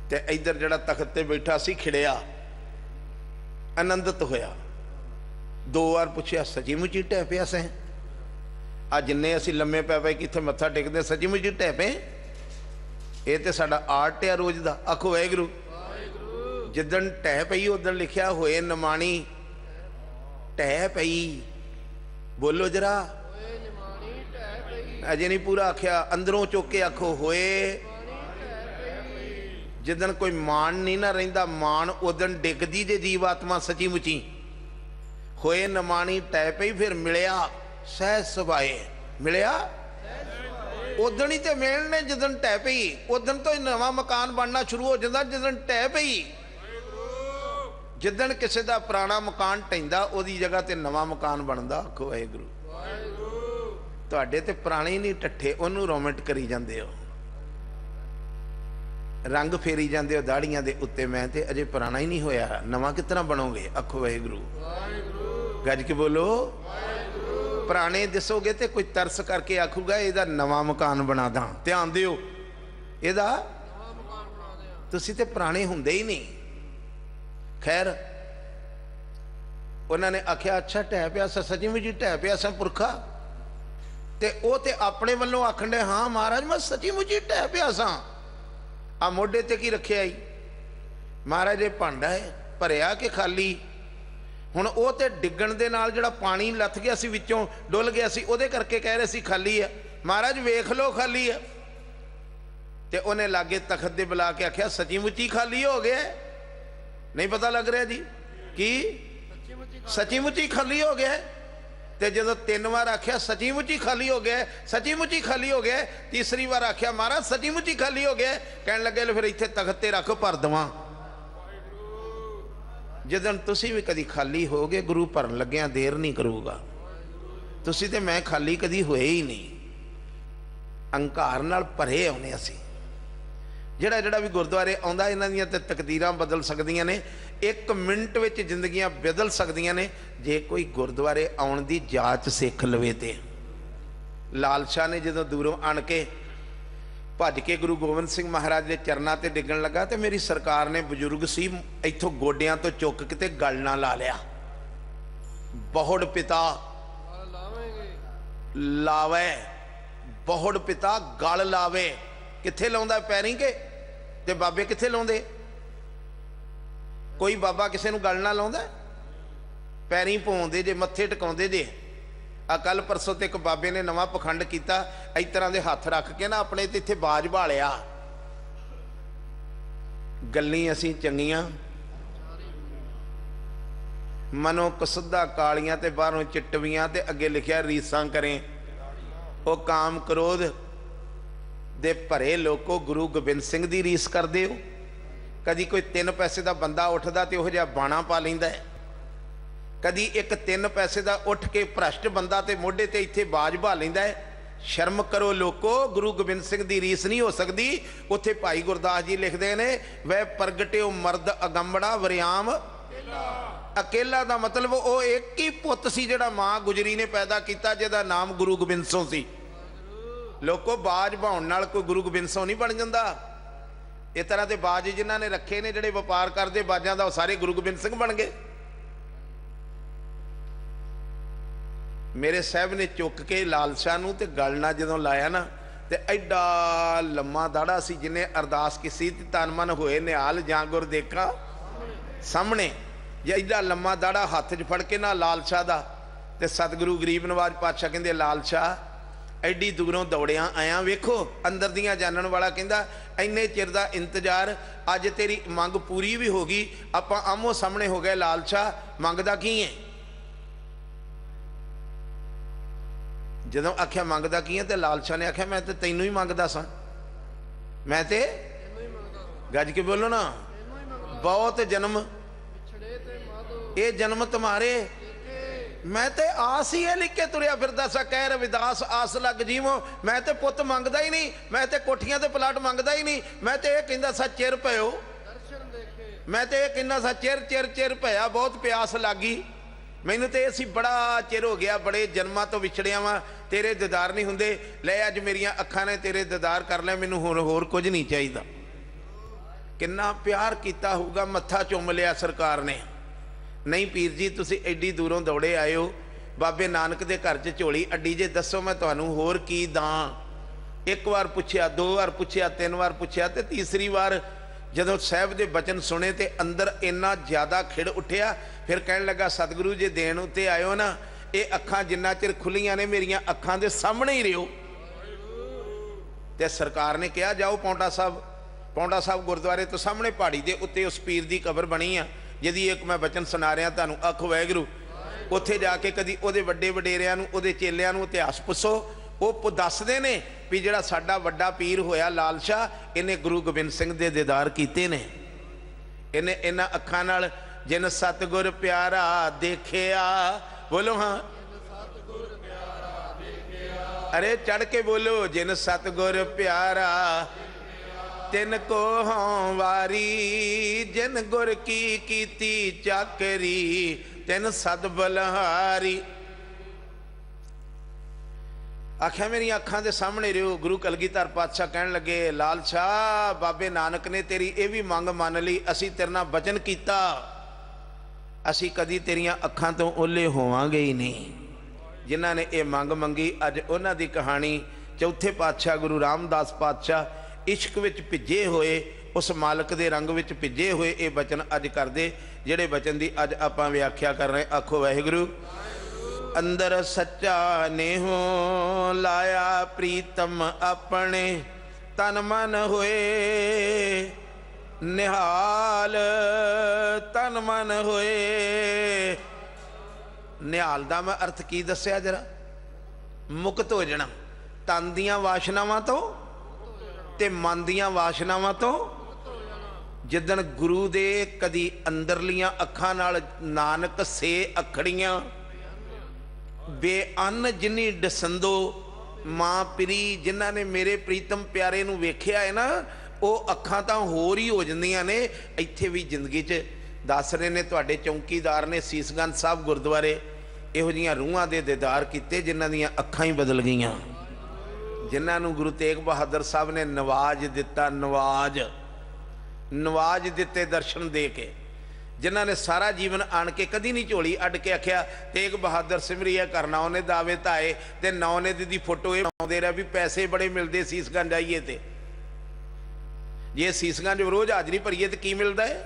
ते इधर जड़ा तख्त ते बैठा सी खिड़िया, आनंदित होया, 2 बार पूछया सची मुची ढह पिया सैं। आ जिन्ने असीं लम्मे पै पै कित्थे मत्था टेकदे, सची मुची ढह पे, ये तो साडा आर्ट है रोज दा। आखो वाहिगुरू। जिदन ढह पई उदन लिखिया होए निमाणी ढह पई। बोलो जरा, अजे नहीं पूरा आख्या, अंदरों चुक के आखो होए। जिदन कोई मान नहीं ना रहिंदा, मान उदन डिगदी जे जीव आत्मा सची मुची। होए निमाणी ढह पई, फिर मिलिया सहज सुभाए। मिलिया उदन ही तो मिलने जिदन ढह पई, उदन तो नवा मकान बनना शुरू हो जाता जिदन ढह पई। जिदन किसी का पुराना मकान ढहिंदा उहदी जगह ते नवा मकान बनता। आखो वाहिगुरू। तुहाडे ते पुराने ही नहीं टट्ठे, उहनूं रोमेंट करी जांदे हो, रंग फेरी जांदे हो दाड़ियां दे उत्ते। मैं ते अजे पुराना ही नहीं होया, नवा कितना बनोगे। आखो वाहिगुरू। गज के बोलो। पुराने दसोगे तो कोई तरस करके आखूगा इहदा नवा मकान बना दा। ध्यान दिओ, इहदा तुसीं ते पुराने हुंदे ही नहीं। खैर उन्होंने आख्या अच्छा ढह पिया सा, सची मुची ढह पिया सा पुरखा। ते ਉਹ ਤੇ ਆਪਣੇ ਵੱਲੋਂ ਆਖਣ ਦੇ ਹਾਂ ਮਹਾਰਾਜ ਮੈਂ ਸੱਚੀ ਮੁੱਚੀ ਢਹਿ ਪਿਆ ਸਾਂ। ਆ ਮੋਢੇ ਤੇ ਕੀ ਰੱਖਿਆ ਈ? ਮਹਾਰਾਜ ਇਹ ਭਾਂਡਾ ਹੈ ਭਰਿਆ ਕਿ ਖਾਲੀ? ਹੁਣ ਉਹ ਤੇ ਡਿੱਗਣ ਦੇ ਨਾਲ ਜਿਹੜਾ ਪਾਣੀ ਲੱਥ ਗਿਆ ਸੀ ਵਿੱਚੋਂ ਡੁੱਲ ਗਿਆ ਸੀ, ਉਹਦੇ ਕਰਕੇ ਕਹਿ ਰਹੇ ਸੀ ਖਾਲੀ ਆ। ਮਹਾਰਾਜ ਵੇਖ ਲਓ ਖਾਲੀ ਆ। ਤੇ ਉਹਨੇ ਲਾਗੇ ਤਖਤ ਦੇ ਬੁਲਾ ਕੇ ਆਖਿਆ ਸੱਚੀ ਮੁੱਚੀ ਖਾਲੀ ਹੋ ਗਿਆ? नहीं पता लग रहा जी कि सची मुची खाली हो गया। तो जो 3 बार आख्या सची मुची खाली हो गया, सची मुची खाली हो गया, तीसरी बार आख्या महाराज सची मुची खाली हो गया। कह लगे फिर इत्थे तख्त ते रख भर देवां। जिदन तुसी भी कदी खाली हो गए गुरु भरन लग्या देर नहीं करूगा। तुसी ते मैं खाली कदी होए ही नहीं, अंकार नाल भरे आउणे असीं। ਜਿਹੜਾ ਜਿਹੜਾ ਵੀ ਗੁਰਦੁਆਰੇ ਆਉਂਦਾ ਇਹਨਾਂ ਦੀਆਂ ਤੇ ਤਕਦੀਰਾਂ ਬਦਲ ਸਕਦੀਆਂ ਨੇ, 1 ਮਿੰਟ ਵਿੱਚ ਜ਼ਿੰਦਗੀਆਂ ਬਦਲ ਸਕਦੀਆਂ ਨੇ ਜੇ ਕੋਈ ਗੁਰਦੁਆਰੇ ਆਉਣ ਦੀ ਜਾਂਚ ਸਿੱਖ ਲਵੇ। ਤੇ ਲਾਲ ਸ਼ਾਹ ਨੇ ਜਦੋਂ ਦੂਰੋਂ ਆਣ ਕੇ ਭੱਜ ਕੇ ਗੁਰੂ ਗੋਬਿੰਦ ਸਿੰਘ ਮਹਾਰਾਜ ਦੇ ਚਰਨਾਂ ਤੇ ਡਿੱਗਣ ਲੱਗਾ ਤੇ ਮੇਰੀ ਸਰਕਾਰ ਨੇ ਬਜ਼ੁਰਗ ਸੀ ਇੱਥੋਂ ਗੋਡਿਆਂ ਤੋਂ ਚੁੱਕ ਕੇ ਤੇ ਗਲ ਨਾਲ ਲਾ ਲਿਆ। ਬਹੁੜ ਪਿਤਾ ਲਾਵੇ, ਬਹੁੜ ਪਿਤਾ ਗਲ ਲਾਵੇ। कित्थे लाउंदा पैरी के ते बाबे कित्थे लाउंदे? कोई बाबा किसी नूं गल ना लाउंदा? पैरी पवाउंदे जे, मत्थे टकाउंदे जे। आ कल परसों ते एक बाबे ने नवां पखंड कीता, इस तरह दे हत्थ रख के ना अपने ते इत्थे बाज भालिया। गल्ली असीं चंगियां मनो कसुदा कालियां ते बाहरों चिटवियां ते अगे लिखिया रीसां करें। ओ काम क्रोध दे भरे लोगों गुरु गोबिंद सिंह दी रीस करदे हो। कदी कोई 3 पैसे का बंदा उठदा ते ओह जिहा बाणा पा लैंदा है, कदी एक 3 पैसे का उठ के भ्रष्ट बंदा ते मोढे ते इत्थे बाज भा लैंदा है। शर्म करो लोको, गुरु गोबिंद सिंह दी रीस नहीं हो सकती। उत्थे भाई गुरदास जी लिखते हैं वह प्रगटिओ मर्द अगंबड़ा वरियाम अकेला। का मतलब वो एक ही पुत सी जिहड़ा मां गुजरी ने पैदा किया, जिहदा नाम गुरु गोबिंद सिंह सी। लोगों बाज भाउण नाल कोई गुरु गोबिंद सिंह नहीं बन जाता। इस तरह के बाज जिन्हों ने रखे ने जिहड़े व्यापार करते बाजां दा, सारे गुरु गोबिंद सिंह बन गए। मेरे साहब ने चुक के लाल शाह नूं ते गल नाल जदों लाया ना ते एडा लम्मा दाड़ा सी, जिन्हें अरदास की तन मन होए निहाल जां गुर देखा सामने। एडा लम्मा दाड़ा हत्थ च फड़ के ना लाल शाह दा ते सतगुरु गरीब नवाज पातशाह कहंदे लाल शाह एडी दूरों दौड़िया आया, वेखो अंदर दियां जानन वाला कहंदा इन्ने चिर दा इंतजार, अज तेरी मंग पूरी भी हो गई, आपां आमो सामने हो गए। लाल शाह मंगदा की है? जदों आख्या मंगदा की है ते लाल शाह ने आख्या मैं ते तैनूं ही मंगदा सां, मैं ते गज के बोलो ना, बहुत जन्म ये जन्म तुम्हारे, मैं ते आस ही है लिख के तुरया फिरदा सा। कह रविदास आस लग जीवो, मैं ते पुत मंगदा ही नहीं, मैं ते कोठियां ते प्लाट मंगदा ही नहीं, मैं ते ये कहंदा सा चिर पयो, मैं ते ये कहंदा सा चिर चिर चिर पया, बहुत प्यास लागी मैनू ते असी बड़ा चिर हो गया, बड़े जन्मां तो विछड़िया वा, तेरे दीदार नहीं हुंदे। ले अज मेरियां अखां ने तेरे दीदार कर लिया, मैनू होर कुछ नहीं चाहिए। किन्ना प्यार किया होगा, मत्था चुम लिया सरकार ने। नहीं पीर जी तुसी एडी दूरों दौड़े आए हो, बाबे नानक दे घर च झोली अड्डी जे, दसो मैं तुहानू होर की दां। 1 बार पूछया, 2 बार पूछया, 3 बार पूछया ते तीसरी बार जदों साहब दे बचन सुने ते अंदर इन्ना ज़्यादा खिड़ उठिया। फिर कहन लगा सतगुरु जे देण उत्ते आयो ना, ये अखां जिन्ना चिर खुलियां ने मेरियां अखां दे सामने ही रहो। ते सरकार ने कहा जाओ पौंटा साहब गुरुद्वारे तो सामने पहाड़ी दे उत्ते उस पीर दी कबर बनी आ, जिहदी एक मैं बचन सुना रहा तुहानू, अख वाहिगुरू। उत्थे जाके कदी उहदे वड्डे वडेरियां नूं, उहदे चेलियां नूं इतिहास पुछो, वो दसदे ने भी जिहड़ा साडा वड्डा पीर होया लाल शाह, इन्हें गुरु गोबिंद सिंह दे दीदार कीते ने। इन्हें इन्हां अखां नाल जिन सतगुर प्यारा देखिया, बोलो हाँ, अरे चढ़ के बोलो, जिन सतगुर प्यारा तिन को हों वारी, जिन गुर की कीती चाकरी तिन सद बलहारी। आख्या मेरी अखां दे सामने रहो। गुरु कलगीधर पातशाह कहन लगे लाल शाह बाबे नानक ने तेरी ये भी मंग मान ली, असी तेरे नाल वचन कीता, असी कदी तेरियां अखां तो ओले होवांगे ही नहीं। जिन्हां ने ये मंग मंगी अज उन्हां दी कहानी चौथे पातशाह गुरु रामदास पातशाह इश्क विच भिजे होए उस मालक दे रंग विच भिजे होए ये बचन अज करदे जिहड़े बचन दी अज आपां व्याख्या कर रहे। आखो वाहिगुरू। अंदर सच्चा नेहो लाया प्रीतम अपने तन मन होए निहाल तन मन होए। निहाल दा मैं अर्थ की दस्या जरा, मुक्त हो जाना तन दियां वासनावां तो ते मन दियां वासनावां तो। जिदन गुरु दे कदी अंदरलियां अखां नाल नानक से अखड़ियां बेअन जिन्नी डसंदो मां पिरी जिन्हां ने मेरे प्रीतम प्यारे नूं वेख्या है ना वो अखां तां होर ही हो जांदियां ने। इत्थे भी जिंदगी च दस रहे ने तुहाडे चौकीदार ने सीसगंज साहब गुरुद्वारे इहो जिहियां रूहां दे दीदार कीते जिन्हां दियां अखां ही बदल गईयां, जिन्हां नूं गुरु तेग बहादुर साहब ने नवाज दिता, नवाज दिते दर्शन दे के, जिन्हां ने सारा जीवन आण के कदी नहीं झोली अड्ड के आख्या तेग बहादुर सिमरिया करना उन्हें दावे धाए ते नौने दी फोटो ये बनाउंदे रहे भी पैसे बड़े मिलते सीसगंज आइए तो जे सीसगंज रोज़ हाजरी भरीए तो की मिलता है।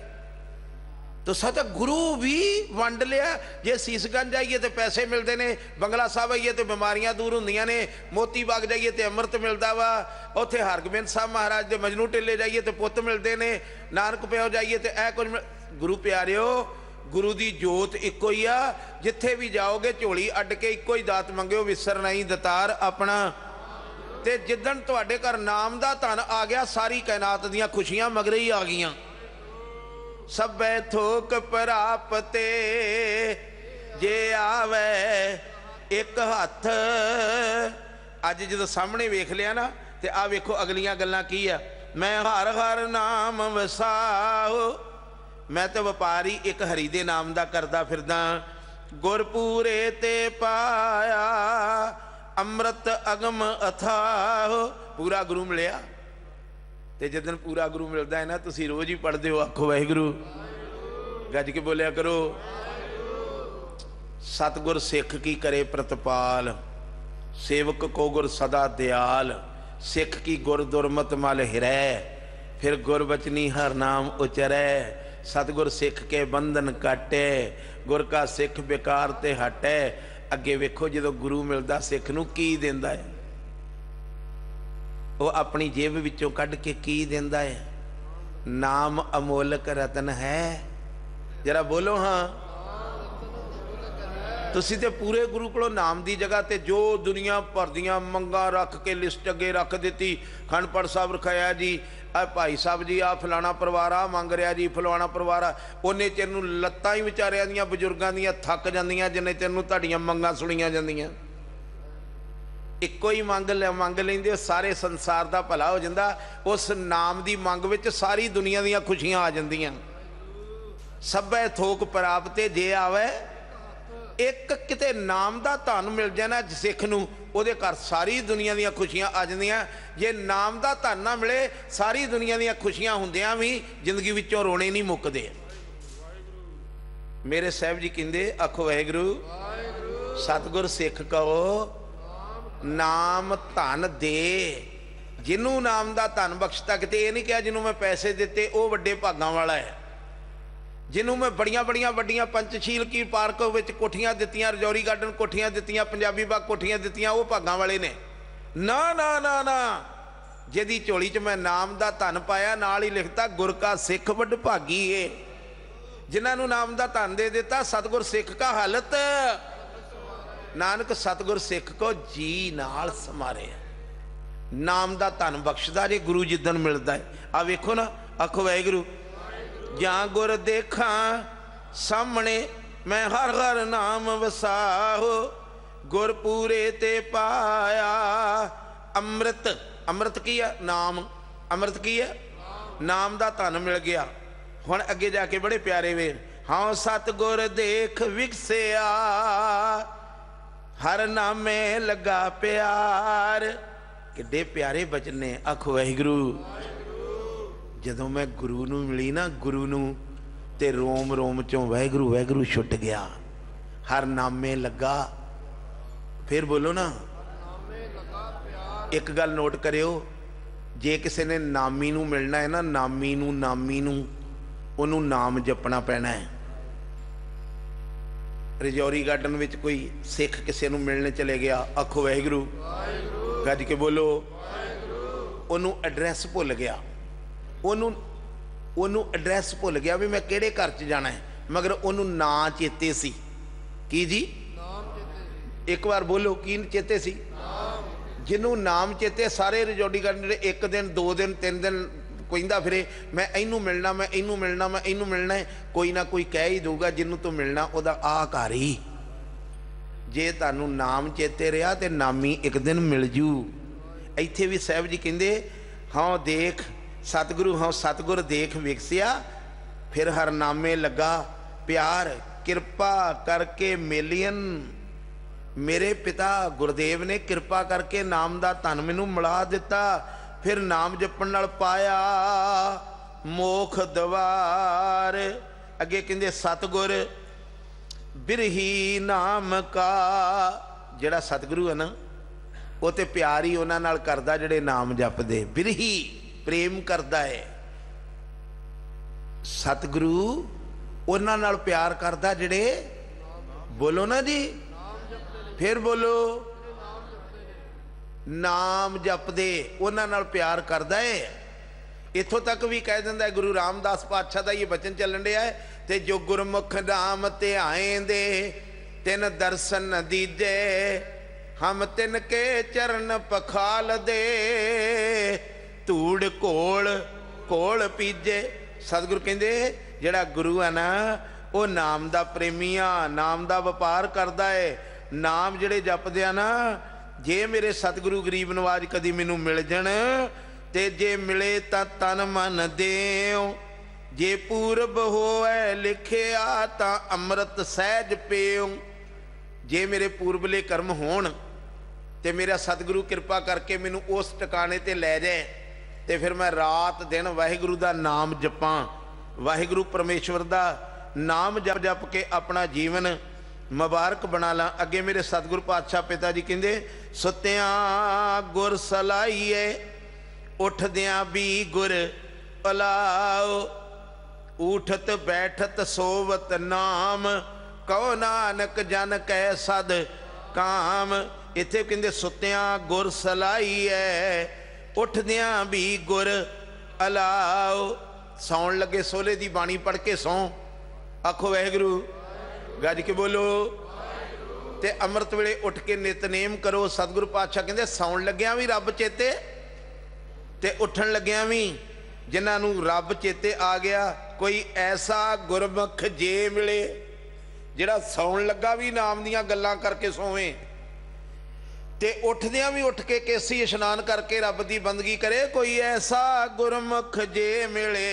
तो सच गुरु भी वंड लिया। जे सीसगंज जाइए तो पैसे मिलते हैं, बंगला साहब आइए तो बीमारियां दूर होंदियां ने, मोती बाग जाइए तो अमृत मिलता वा, उत्थे हरगोबिंद साहब महाराज के मजनू टिले जाइए तो पुत मिलते हैं, नानक प्यो जाइए तो यह कुछ गुरु प्यारिओ गुरु की जोत इको ही आ। जिथे भी जाओगे झोली अड्ड के इको ही दात मंगो विसर नहीं दतार अपना। ते जिदन तुहाडे घर नाम दा धन आ गया सारी कायनात दियां खुशियां मगरे ही आ गईयां। सबे थोक प्रापते जे आवे एक हथ। अज जो सामने वेख लिया ना तो आ वेखो अगलियां गल्लां की आ। मैं हर हर नाम वसाओ, मैं तो व्यापारी एक हरि दे नाम दा करदा फिरदा। गुरपूरे ते पाया अमृत अगम अथाह। पूरा गुरु मिलिया ते जिदन पूरा गुरु मिलता है ना तुसी रोज ही पढ़ते हो आखो वाहिगुरू, गज के बोलिया करो। सतगुर सिख की करे प्रतिपाल, सेवक को गुर सदा दयाल। सिख की गुर दुरमत मल हिरै, फिर गुर बचनी हर नाम उचरै। सतगुर सिख के बंधन काटे, गुर का सिख बेकार ते हटै। अगे वेखो जो गुरु मिलता सिख नूं की देंदा है, वो अपनी जेब विचों कढ़ के की देंदा है। नाम अमोलक रतन है। जरा बोलो हाँ। तुसी ते पूरे गुरु को नाम की जगह ते जो दुनिया भर दियां मंगा रख के लिस्ट अगे रख दी। खंडपड़ साहब रखाया जी, आ भाई साहब जी आ फलाना परिवार आ मंग रहा जी, फलाना परिवार आ। उन्ने चिर नूं लत्तां ही विचारियां दियां बजुर्गां दियां थक जांदियां जिन्ने चिर नूं तुहाडीआं मंगां सुणीआं जांदियां। इको ही मंग लेंदे सारे संसार का भला हो जाता। उस नाम की मंग विच सारी दुनिया दीयां खुशियां आ जांदियां। सभै थोक प्राप्ते जे आवे एक किते नाम का धन मिल जाए ना सिख नूं उहदे घर सारी दुनिया दीयां खुशियां आ जांदियां। जे नाम का धन ना मिले सारी दुनिया दीयां खुशियां हुंदियां भी जिंदगी विचों रोने नहीं मुकदे। मेरे साहब जी कहंदे आखो वाहिगुरू। सतगुर सिख कहो नाम धन दे, जिन्हों नाम का धन बख्शता। किते ये नहीं कहा जिन्हों मैं पैसे दिते वो वड्डे भागां वाला है, जिन्हों मैं बड़िया बड़िया वड्डियां पंचशील की पार्क विच कोठियां दित्तियां, रजौरी गार्डन कोठियां दित्तियां, पंजाबी बाग कोठियां दित्तियां, वो भागां वाले ने। ना ना ना ना, जिहदी झोली च मैं नाम का धन पाया नाल ही लिखता गुर का सिख वड भागी है। जिन्होंने नाम का धन दे दिता सतगुर सिख का हालत। नानक सतगुर सिख को जी नाल समारे। नाम का धन बख्शदा जे गुरु जिदन मिलता है। आ वेखो ना आखो वाहिगुरू। जा गुर देखा सामने मैं हर हर नाम वसाहो, गुर पूरे ते पाया अमृत। अमृत की है नाम, अमृत की है नाम का धन मिल गया। हुण अगे जाके बड़े प्यारे वे। हाँ सतगुर देख विकसिया हर नामे लगा प्यार। किड्डे प्यारे बचन ने आखो वाहिगुरू। जदों मैं गुरु नूं मिली ना गुरु नूं ते रोम रोम चों वाहिगुरू वाहिगुरू छुट गया। हर नामे लगा फिर बोलो ना। एक गल नोट करियो, जे किसी ने नामी नूं मिलना है ना, नामी नूं उन्होंने नाम जपना पैना है। रजौरी गार्डन में कोई सिख किसी नूं मिलने चले गया, आखो वाहिगुरू, गज के बोलो। उन्होंने एड्रैस भुल गया, उन्होंने एड्रैस भुल गया भी मैं किहड़े घर च जाना है, मगर उन्होंने नाम चेते सी। की जी? एक बार बोलो, की चेते सी? जिन्हों नाम चेते, सारे रजौरी गार्डन एक दिन 2 दिन 3 दिन कहता फिरे मैं इनू मिलना, मैं इनू मिलना, मैं इनू मिलना है, कोई ना कोई कह ही दूगा जिन्हों तो मिलना उहदा आ घर ही। जे तुहानू नाम चेते रहा तो नामी एक दिन मिल जू। इत्थे भी साहब जी कहते हाँ देख सतगुरु, हाँ सतगुर देख विकसिया, फिर हर नामे लगा प्यार, कृपा करके मेलियन। मेरे पिता गुरदेव ने कृपा करके नाम दा धन मैनू मिला दिता, फिर नाम जपण नाल पाया मोख द्वार। अगे कहंदे सतगुर बिरही नाम का, जिहड़ा सतगुरु है ना वो तो प्यार ही उन्हां नाल करदा जिहड़े नाम जपदे, बिरही प्रेम करदा है। सतगुरु उन्हां नाल प्यार करदा जिहड़े, बोलो ना जी, फिर बोलो, नाम जपदे उन्हां नाल प्यार करदा है। इत्थों तक भी कह दिंदा है गुरु रामदास पातशाह दा ये बचन चलन दिया है, ते जो गुरमुख नाम ते आएंदे तिन दर्शन दीजे, हम तिन के चरण पखाल दे, धूड़ कोल कोल पीजे। सतगुरु कहंदे जिहड़ा गुरु है ना वो नाम दा प्रेमी आ, नाम दा वपार करदा है। नाम जिहड़े जपदे आ ना, जे मेरे सतगुरु गरीब नवाज कदी मैनू मिल जाण ते जे मिले तां तन मन देओ, जे पूरब होए लिखिया तां अमृत सहज पेओ। जे मेरे पूर्वले कर्म होण ते मेरा सतगुरु कृपा करके मैनू उस ठिकाने ते लै जाए, ते फिर मैं रात दिन वाहिगुरु दा नाम जपां, वाहिगुरु परमेश्वर दा नाम जप जप के अपना जीवन मुबारक बना ला। अगे मेरे सतगुरु पातशाह पिता जी कहंदे सुत्तियां गुर सलाइए, उठदियां भी गुर पलाओ, उठत बैठत सोवत नाम, कहो नानक जन कै सद काम। इत्थे कहंदे सुत्तियां गुर सलाइए, उठदियां भी गुर अलाओ। सौण लगे सोले दी बाणी पढ़ के सौ, आखो वाहिगुरू, गज के बोलो। ते अमृत वेले उठ के नितनेम करो। सतगुरु पातशाह कहंदे सौण लग्या भी रब चेते ते उठन लग्या भी, जिन्हां रब चेते आ गया। कोई ऐसा गुरमुख जे मिले जिहड़ा सौण लगा भी नाम दियां गल्लां करके सोवे, ते उठदियां भी उठ के केसी इशनान करके रब की बंदगी करे। कोई ऐसा गुरमुख जे मिले,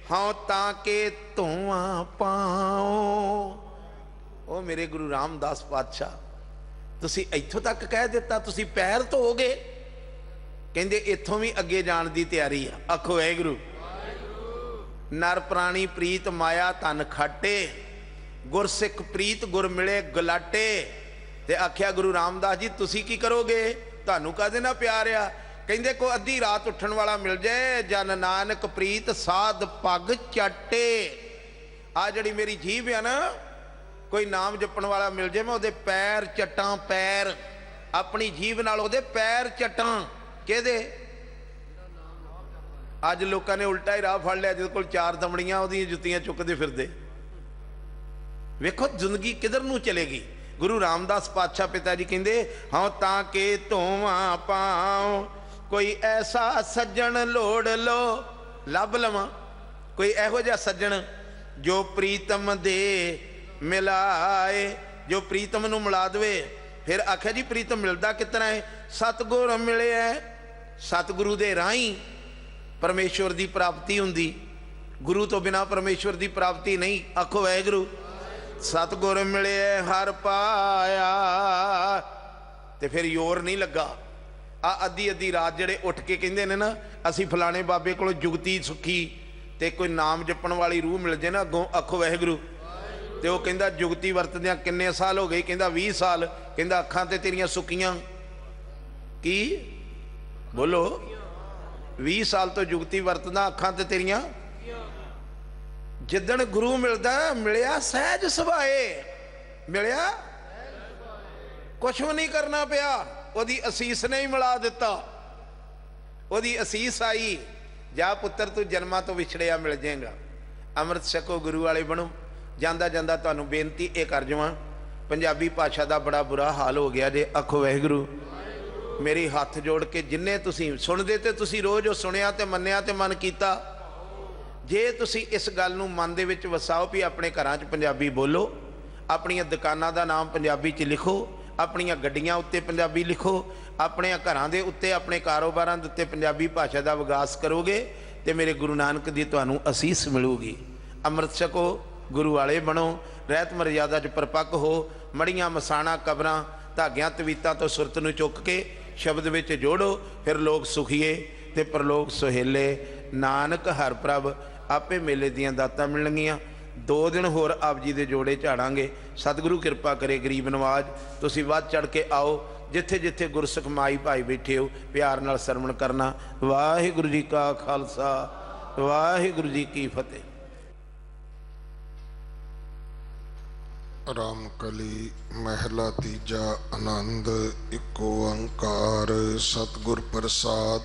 हाँ ताके धुआं पाओ। ओ मेरे गुरु रामदास पातशाह, तुसी इत्थों तक कह दिता, तुसी पैर धोगे, कहंदे इत्थों भी अगे जाण दी तैयारी आ। आखो वाहिगुरू। नर प्राणी प्रीत माया धन खाटे, गुरसिख प्रीत गुर मिले गलाटे। ते आख्या गुरु रामदास जी तुसी की करोगे, तुहानू काहदे नाल प्यार आ? कहंदे को अद्धी रात उठण वाला मिल जाए, जन नानक प्रीत साध पग चाटे। आ जिहड़ी मेरी जीभ है ना, कोई नाम जपण वाला मिल जाए, मैं उहदे पैर चट्टां, पैर अपनी जीभ नाल उहदे पैर चट्टां। किहदे? अज लोगों ने उल्टा ही राह फड़ लिया, जिहदे कोल 4 दमड़ियां उहदियां जुत्तियां चुकदे फिरदे। वेखो जिंदगी किधर नूं चलेगी। गुरु रामदास पातशाह पिता जी कहंदे हाँ ताके धुआं पाओ, कोई ऐसा सज्जन लोड़ लो, लभ लवां कोई इहो जिहा सज्जन जो प्रीतम दे मिलाए, जो प्रीतम नूं मिला देवे। फिर आख्या जी प्रीतम मिलदा कितना है? सतगुर मिले है, सतगुरु दे राही परमेश्वर की प्राप्ति हुंदी, गुरु तो बिना परमेश्वर की प्राप्ति नहीं। आखो वाहिगुरू। सतगुर मिले हर पाया, ते फिर योर नहीं लगा। आ अद्धी अद्धी रात जड़े उठ के कहंदे ने ना असी फलाने बाबे कोलों जुगती सुखी ते कोई नाम जपण वाली रूह मिल जाए ना अगों, आखो वाहिगुरू। ਤੇ ਉਹ ਕਹਿੰਦਾ ਜੁਗਤੀ ਵਰਤਦਿਆਂ ਕਿੰਨੇ ਸਾਲ ਹੋ ਗਏ? ਕਹਿੰਦਾ 20 ਸਾਲ। ਕਹਿੰਦਾ ਅੱਖਾਂ ਤੇ ਤੇਰੀਆਂ ਸੁੱਕੀਆਂ ਕੀ? ਬੋਲੋ। 20 ਸਾਲ ਤੋਂ ਜੁਗਤੀ ਵਰਤਦਾ, ਅੱਖਾਂ ਤੇ ਤੇਰੀਆਂ। ਜਿੱਦਣ ਗੁਰੂ ਮਿਲਦਾ, ਮਿਲਿਆ ਸਹਿਜ ਸੁਭਾਏ, ਮਿਲਿਆ ਕੁਛ ਵੀ ਨਹੀਂ ਕਰਨਾ ਪਿਆ, ਉਹਦੀ ਅਸੀਸ ਨੇ ਹੀ ਮਿਲਾ ਦਿੱਤਾ। ਉਹਦੀ ਅਸੀਸ ਆਈ, ਜਾ ਪੁੱਤਰ ਤੂੰ ਜਨਮਾਂ ਤੋਂ ਵਿਛੜਿਆ ਮਿਲ ਜਾਏਗਾ, ਅੰਮ੍ਰਿਤ ਛਕੋ, ਗੁਰੂ ਵਾਲੇ ਬਣੋ। ਜਾਂਦਾ ਜਾਂਦਾ ਤੁਹਾਨੂੰ ਬੇਨਤੀ ਇਹ ਕਰ ਜਾਵਾਂ, ਪੰਜਾਬੀ ਭਾਸ਼ਾ ਦਾ ਬੜਾ ਬੁਰਾ ਹਾਲ ਹੋ ਗਿਆ ਜੇ। ਆਖੋ ਵਾਹਿਗੁਰੂ। ਮੇਰੀ ਹੱਥ ਜੋੜ ਕੇ ਜਿੰਨੇ ਤੁਸੀਂ ਸੁਣਦੇ, ਤੇ ਤੁਸੀਂ ਰੋਜ਼ ਉਹ ਸੁਣਿਆ ਤੇ ਮੰਨਿਆ ਤੇ ਮਨ ਕੀਤਾ। ਜੇ ਤੁਸੀਂ ਇਸ ਗੱਲ ਨੂੰ ਮਨ ਦੇ ਵਿੱਚ ਵਸਾਓ ਵੀ ਆਪਣੇ ਘਰਾਂ 'ਚ ਪੰਜਾਬੀ ਬੋਲੋ, ਆਪਣੀਆਂ ਦੁਕਾਨਾਂ ਦਾ ਨਾਮ ਪੰਜਾਬੀ 'ਚ ਲਿਖੋ, ਆਪਣੀਆਂ ਗੱਡੀਆਂ ਉੱਤੇ ਪੰਜਾਬੀ ਲਿਖੋ, ਆਪਣੇ ਘਰਾਂ ਦੇ ਉੱਤੇ, ਆਪਣੇ ਕਾਰੋਬਾਰਾਂ ਦੇ ਉੱਤੇ ਪੰਜਾਬੀ ਭਾਸ਼ਾ ਦਾ ਵਿਕਾਸ ਕਰੋਗੇ ਤੇ ਮੇਰੇ ਗੁਰੂ ਨਾਨਕ ਦੀ ਤੁਹਾਨੂੰ ਅਸੀਸ ਮਿਲੂਗੀ। ਅੰਮ੍ਰਿਤ ਛਕੋ, ਗੁਰੂ ਵਾਲੇ ਬਣੋ, ਰਹਿਤ ਮਰਜ਼ਾਦਾ 'ਚ ਪਰਪੱਕ ਹੋ। ਮੜੀਆਂ ਮਸਾਣਾ ਕਬਰਾਂ ਧਾਗਿਆਂ ਤਵੀਤਾਂ ਤੋਂ ਸੁਰਤ ਨੂੰ ਚੁੱਕ ਕੇ ਸ਼ਬਦ ਵਿੱਚ ਜੋੜੋ, ਫਿਰ ਲੋਕ ਸੁਖੀਏ ਤੇ ਪਰਲੋਕ ਸੁਹੇਲੇ। ਨਾਨਕ ਹਰ ਪ੍ਰਭ ਆਪੇ ਮੇਲੇ ਦੀਆਂ ਦਾਤਾਂ ਮਿਲਣਗੀਆਂ। 2 ਦਿਨ ਹੋਰ ਆਪ ਜੀ ਦੇ ਜੋੜੇ ਝਾੜਾਂਗੇ। ਸਤਿਗੁਰੂ ਕਿਰਪਾ ਕਰੇ, ਗਰੀਬ ਨਵਾਜ ਤੁਸੀਂ ਵੱਧ ਚੜ ਕੇ ਆਓ। ਜਿੱਥੇ ਜਿੱਥੇ ਗੁਰਸਿੱਖ ਮਾਈ ਭਾਈ ਬੈਠੇ ਹੋ, ਪਿਆਰ ਨਾਲ ਸਰਵਣ ਕਰਨਾ। ਵਾਹਿਗੁਰੂ ਜੀ ਕਾ ਖਾਲਸਾ, ਵਾਹਿਗੁਰੂ ਜੀ ਕੀ ਫਤਿਹ। ਰਾਮਕਲੀ ਮਹਿਲਾ ਤੀਜਾ। ਆਨੰਦ ਇੱਕੋ ਓੰਕਾਰ ਸਤਿਗੁਰ ਪ੍ਰਸਾਦ।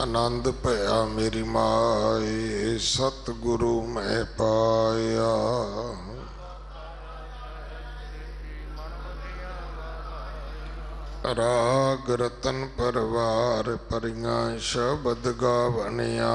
ਆਨੰਦ ਭਇਆ ਮੇਰੀ ਮਾਏ, ਸਤਿਗੁਰੂ ਮੈਂ ਪਾਇਆ। ਰਾਗ ਰਤਨ ਪਰਵਾਰ ਭਰੀਆਂ, ਸ਼ਬਦ ਗਾਵਣਿਆ।